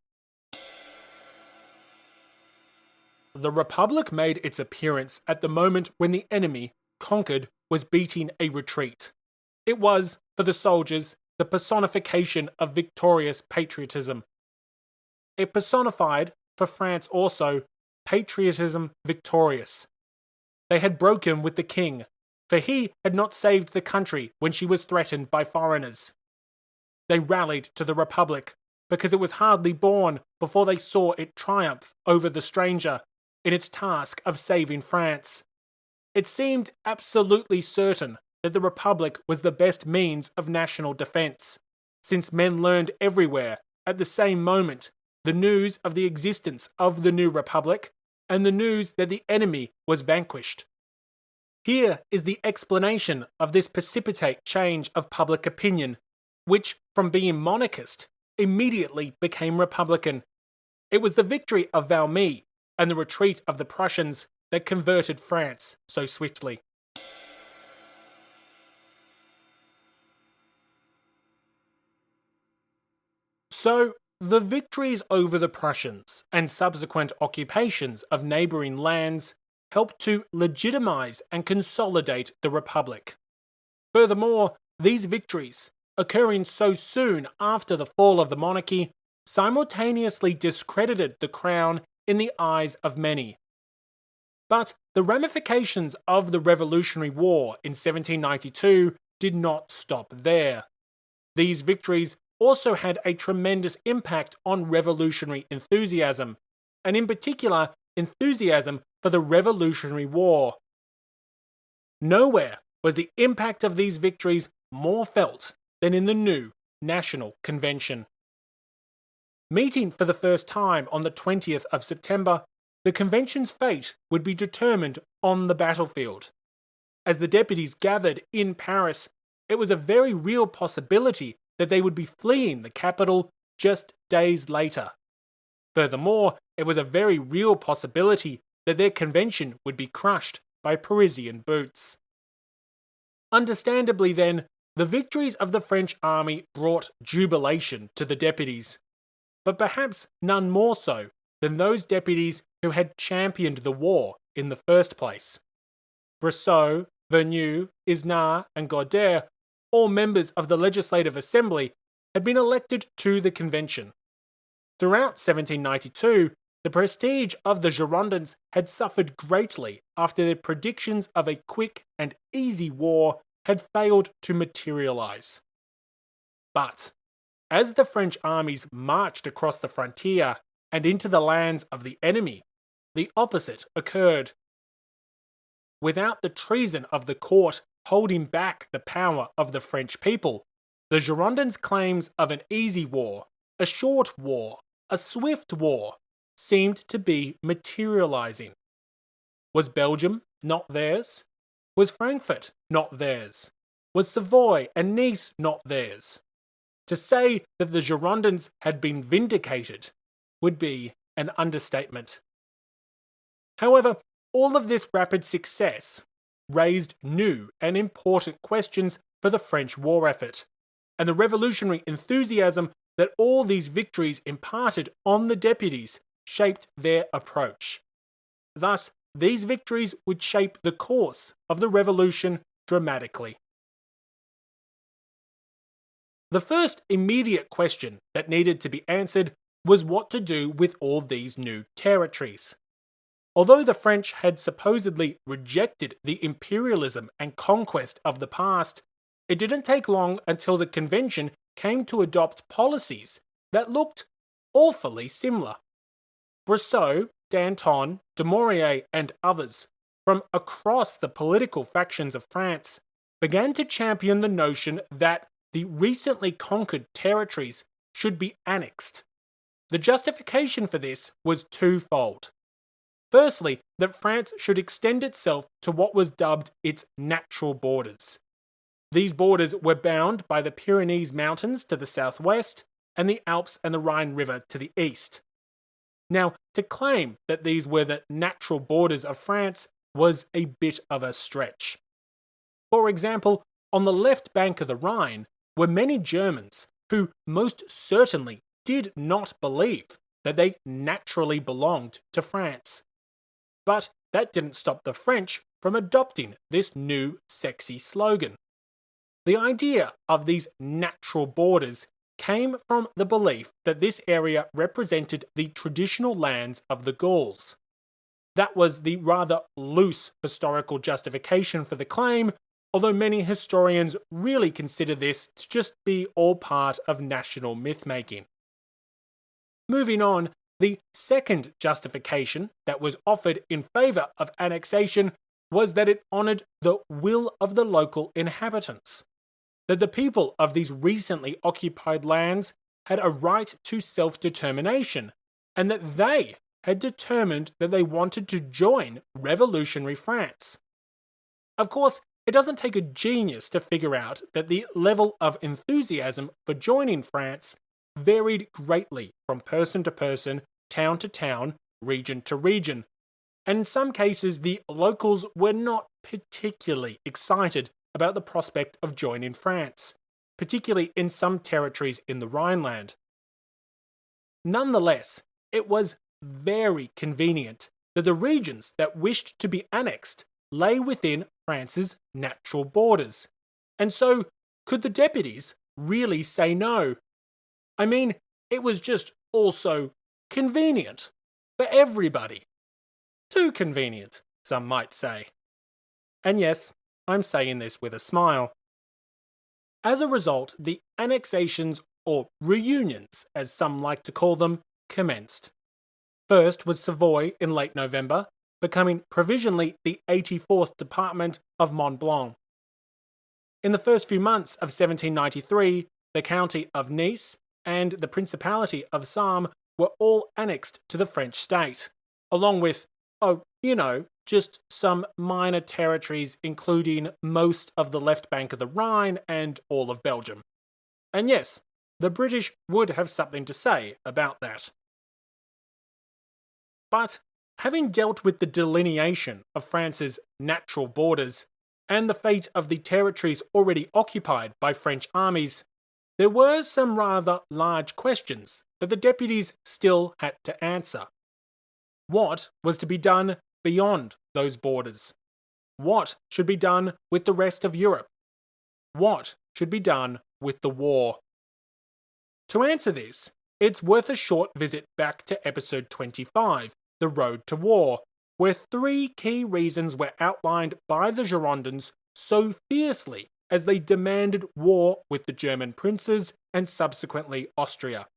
"The republic made its appearance at the moment when the enemy, conquered, was beating a retreat. It was, for the soldiers, the personification of victorious patriotism. It personified, for France also, patriotism victorious. They had broken with the king, for he had not saved the country when she was threatened by foreigners. They rallied to the Republic, because it was hardly born before they saw it triumph over the stranger in its task of saving France. It seemed absolutely certain that the Republic was the best means of national defense, since men learned everywhere, at the same moment, the news of the existence of the new Republic and the news that the enemy was vanquished. Here is the explanation of this precipitate change of public opinion, which, from being monarchist, immediately became Republican. It was the victory of Valmy and the retreat of the Prussians that converted France so swiftly." So, the victories over the Prussians and subsequent occupations of neighbouring lands helped to legitimize and consolidate the Republic. Furthermore, these victories, occurring so soon after the fall of the monarchy, simultaneously discredited the crown in the eyes of many. But the ramifications of the Revolutionary War in 1792 did not stop there. These victories also had a tremendous impact on revolutionary enthusiasm, and in particular, enthusiasm for the Revolutionary War. Nowhere was the impact of these victories more felt than in the new National Convention. Meeting for the first time on the 20th of September, the convention's fate would be determined on the battlefield. As the deputies gathered in Paris, it was a very real possibility that they would be fleeing the capital just days later. Furthermore, it was a very real possibility that their convention would be crushed by Parisian boots. Understandably then, the victories of the French army brought jubilation to the deputies, but perhaps none more so than those deputies who had championed the war in the first place. Brissot, Vergniaud, Isnard, and Godard, all members of the Legislative Assembly, had been elected to the convention. Throughout 1792, the prestige of the Girondins had suffered greatly after their predictions of a quick and easy war had failed to materialize. But as the French armies marched across the frontier and into the lands of the enemy, the opposite occurred. Without the treason of the court holding back the power of the French people, the Girondins' claims of an easy war, a short war, a swift war, seemed to be materializing. Was Belgium not theirs? Was Frankfurt not theirs? Was Savoy and Nice not theirs? To say that the Girondins had been vindicated would be an understatement. However, all of this rapid success raised new and important questions for the French war effort, and the revolutionary enthusiasm that all these victories imparted on the deputies shaped their approach. Thus, these victories would shape the course of the revolution dramatically. The first immediate question that needed to be answered was what to do with all these new territories. Although the French had supposedly rejected the imperialism and conquest of the past, it didn't take long until the convention came to adopt policies that looked awfully similar. Brissot, Danton, Dumouriez, and others from across the political factions of France began to champion the notion that the recently conquered territories should be annexed. The justification for this was twofold. Firstly, that France should extend itself to what was dubbed its natural borders. These borders were bound by the Pyrenees Mountains to the southwest and the Alps and the Rhine River to the east. Now, to claim that these were the natural borders of France was a bit of a stretch. For example, on the left bank of the Rhine were many Germans who most certainly did not believe that they naturally belonged to France. But that didn't stop the French from adopting this new sexy slogan. The idea of these natural borders came from the belief that this area represented the traditional lands of the Gauls. That was the rather loose historical justification for the claim, although many historians really consider this to just be all part of national myth-making. Moving on, the second justification that was offered in favour of annexation was that it honoured the will of the local inhabitants, that the people of these recently occupied lands had a right to self-determination, and that they had determined that they wanted to join revolutionary France. Of course, it doesn't take a genius to figure out that the level of enthusiasm for joining France varied greatly from person to person, town to town, region to region, and in some cases the locals were not particularly excited about the prospect of joining France, particularly in some territories in the Rhineland. Nonetheless, it was very convenient that the regions that wished to be annexed lay within France's natural borders, and so could the deputies really say no? I mean, it was just also convenient for everybody. Too convenient, some might say. And yes, I'm saying this with a smile. As a result, the annexations, or reunions as some like to call them, commenced. First was Savoy in late November, becoming provisionally the 84th Department of Mont Blanc. In the first few months of 1793, the county of Nice and the Principality of Sarm were all annexed to the French state, along with, just some minor territories including most of the left bank of the Rhine and all of Belgium. And yes, the British would have something to say about that. But having dealt with the delineation of France's natural borders and the fate of the territories already occupied by French armies, there were some rather large questions that the deputies still had to answer. What was to be done beyond those borders? What should be done with the rest of Europe? What should be done with the war? To answer this, it's worth a short visit back to episode 25, The Road to War, where 3 key reasons were outlined by the Girondins so fiercely as they demanded war with the German princes and subsequently Austria.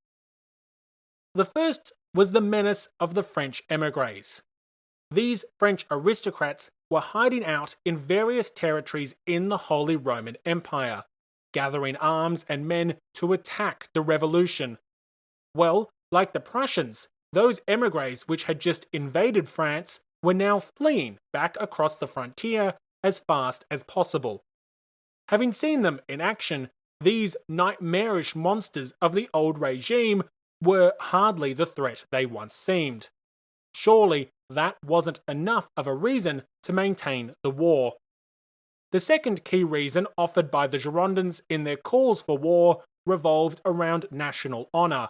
The first was the menace of the French émigrés. These French aristocrats were hiding out in various territories in the Holy Roman Empire, gathering arms and men to attack the revolution. Well, like the Prussians, those émigrés which had just invaded France were now fleeing back across the frontier as fast as possible. Having seen them in action, these nightmarish monsters of the old regime were hardly the threat they once seemed. Surely that wasn't enough of a reason to maintain the war. The second key reason offered by the Girondins in their calls for war revolved around national honour.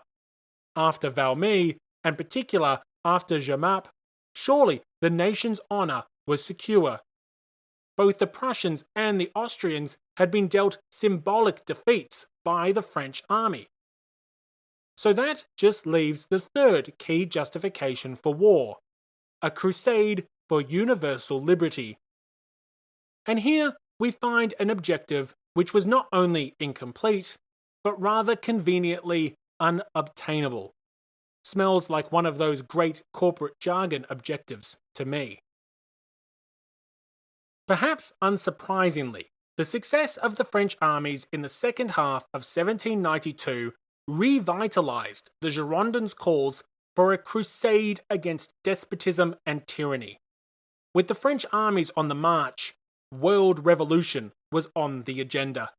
After Valmy, and particular after Jemappes, surely the nation's honour was secure. Both the Prussians and the Austrians had been dealt symbolic defeats by the French army. So that just leaves the third key justification for war: a crusade for universal liberty. And here we find an objective which was not only incomplete, but rather conveniently unobtainable. Smells like one of those great corporate jargon objectives to me. Perhaps unsurprisingly, the success of the French armies in the second half of 1792 revitalized the Girondins' calls for a crusade against despotism and tyranny. With the French armies on the march, world revolution was on the agenda.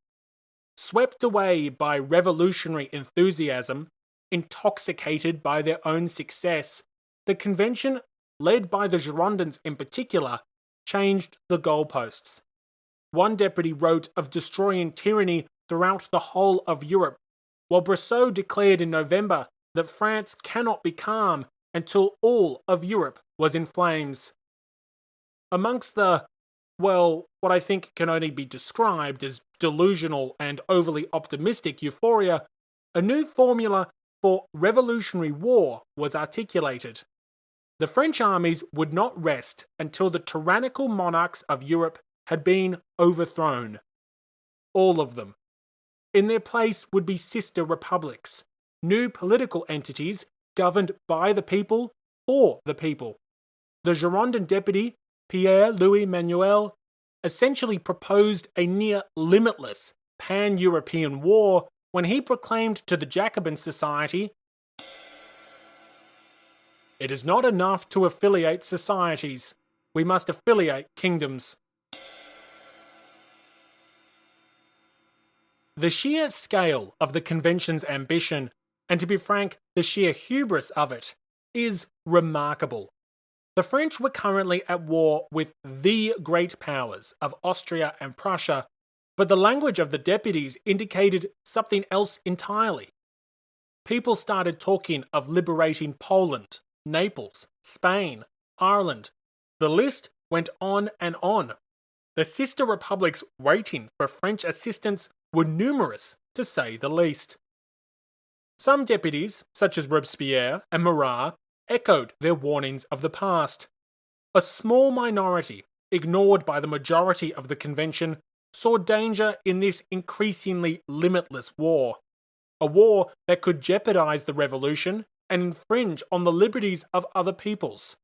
Swept away by revolutionary enthusiasm, intoxicated by their own success, the convention, led by the Girondins in particular, changed the goalposts. One deputy wrote of destroying tyranny throughout the whole of Europe, while Brissot declared in November that France cannot be calm until all of Europe was in flames. Amongst the, what I think can only be described as delusional and overly optimistic euphoria, a new formula for revolutionary war was articulated. The French armies would not rest until the tyrannical monarchs of Europe had been overthrown. All of them. In their place would be sister republics, new political entities governed by the people for the people. The Girondin deputy, Pierre-Louis Manuel, essentially proposed a near limitless pan-European war when he proclaimed to the Jacobin Society, "It is not enough to affiliate societies. We must affiliate kingdoms." The sheer scale of the convention's ambition, and to be frank, the sheer hubris of it, is remarkable. The French were currently at war with the great powers of Austria and Prussia, but the language of the deputies indicated something else entirely. People started talking of liberating Poland, Naples, Spain, Ireland. The list went on and on. The sister republics waiting for French assistance were numerous, to say the least. Some deputies, such as Robespierre and Marat, echoed their warnings of the past. A small minority, ignored by the majority of the convention, saw danger in this increasingly limitless war. A war that could jeopardize the revolution and infringe on the liberties of other peoples.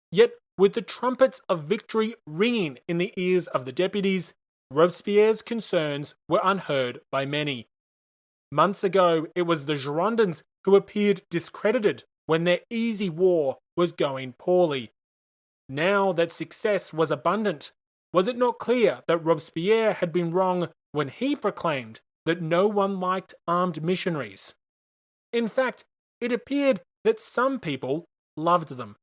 Yet With the trumpets of victory ringing in the ears of the deputies, Robespierre's concerns were unheard by many. Months ago, it was the Girondins who appeared discredited when their easy war was going poorly. Now that success was abundant, was it not clear that Robespierre had been wrong when he proclaimed that no one liked armed missionaries? In fact, it appeared that some people loved them.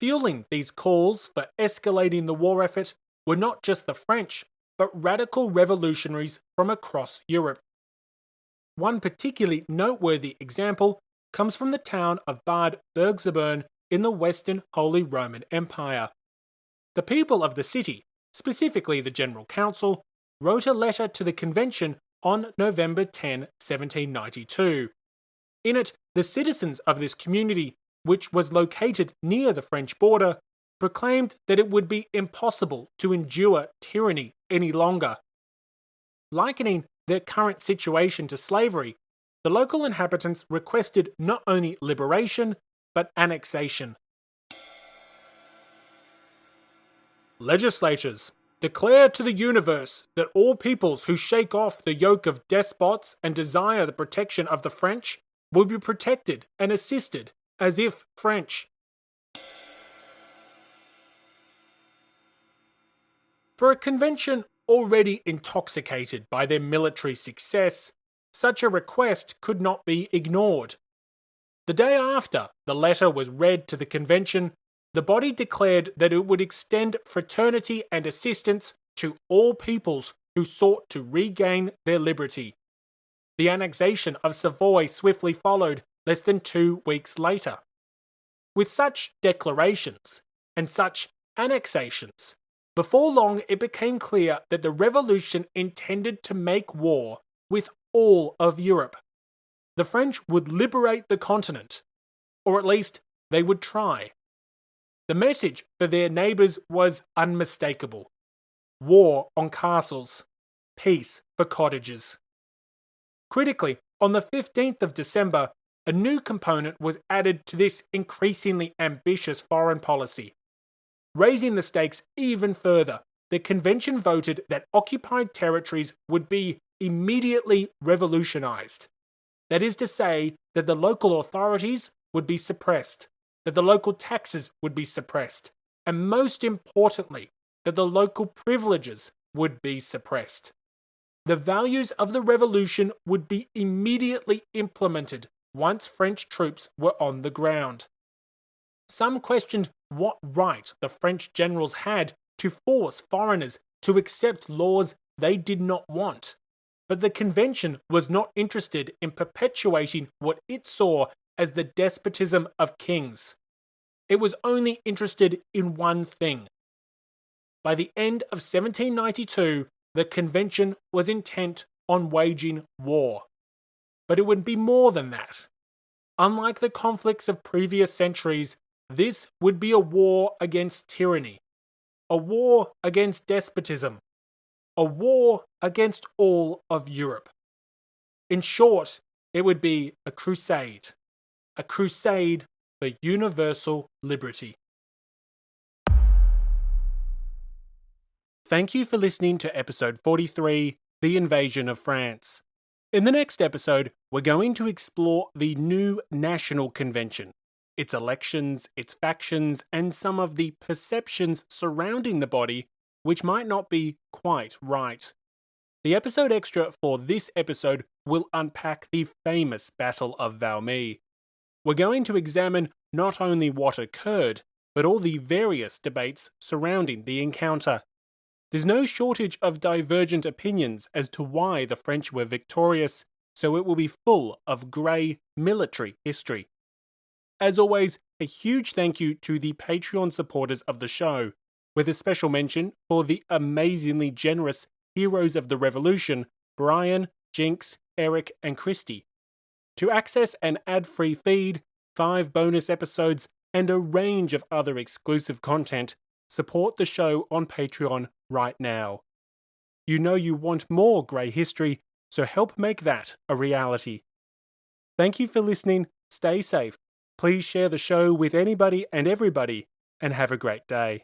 Fueling these calls for escalating the war effort were not just the French, but radical revolutionaries from across Europe. One particularly noteworthy example comes from the town of Bad Bergzabern in the Western Holy Roman Empire. The people of the city, specifically the General Council, wrote a letter to the convention on November 10, 1792. In it, the citizens of this community, which was located near the French border, proclaimed that it would be impossible to endure tyranny any longer. Likening their current situation to slavery, the local inhabitants requested not only liberation, but annexation. Legislatures, declare to the universe that all peoples who shake off the yoke of despots and desire the protection of the French will be protected and assisted as if French. For a convention already intoxicated by their military success, such a request could not be ignored. The day after the letter was read to the convention, the body declared that it would extend fraternity and assistance to all peoples who sought to regain their liberty. The annexation of Savoy swiftly followed less than 2 weeks later. With such declarations and such annexations, before long it became clear that the revolution intended to make war with all of Europe. The French would liberate the continent, or at least they would try. The message for their neighbours was unmistakable. War on castles, peace for cottages. Critically, on the 15th of December, a new component was added to this increasingly ambitious foreign policy. Raising the stakes even further, the convention voted that occupied territories would be immediately revolutionized. That is to say, that the local authorities would be suppressed, that the local taxes would be suppressed, and most importantly, that the local privileges would be suppressed. The values of the revolution would be immediately implemented once French troops were on the ground. Some questioned what right the French generals had to force foreigners to accept laws they did not want, but the convention was not interested in perpetuating what it saw as the despotism of kings. It was only interested in one thing. By the end of 1792, the convention was intent on waging war. But it would be more than that. Unlike the conflicts of previous centuries, this would be a war against tyranny, a war against despotism, a war against all of Europe. In short, it would be a crusade for universal liberty. Thank you for listening to episode 43, The Invasion of France. In the next episode, we're going to explore the new National Convention, its elections, its factions, and some of the perceptions surrounding the body which might not be quite right. The episode extra for this episode will unpack the famous Battle of Valmy. We're going to examine not only what occurred, but all the various debates surrounding the encounter. There's no shortage of divergent opinions as to why the French were victorious, so it will be full of grey military history. As always, a huge thank you to the Patreon supporters of the show, with a special mention for the amazingly generous heroes of the revolution, Brian, Jinx, Eric, and Christy. To access an ad-free feed, 5 bonus episodes, and a range of other exclusive content, support the show on Patreon right now. You know you want more grey history, so help make that a reality. Thank you for listening, stay safe, Please share the show with anybody and everybody, and have a great day.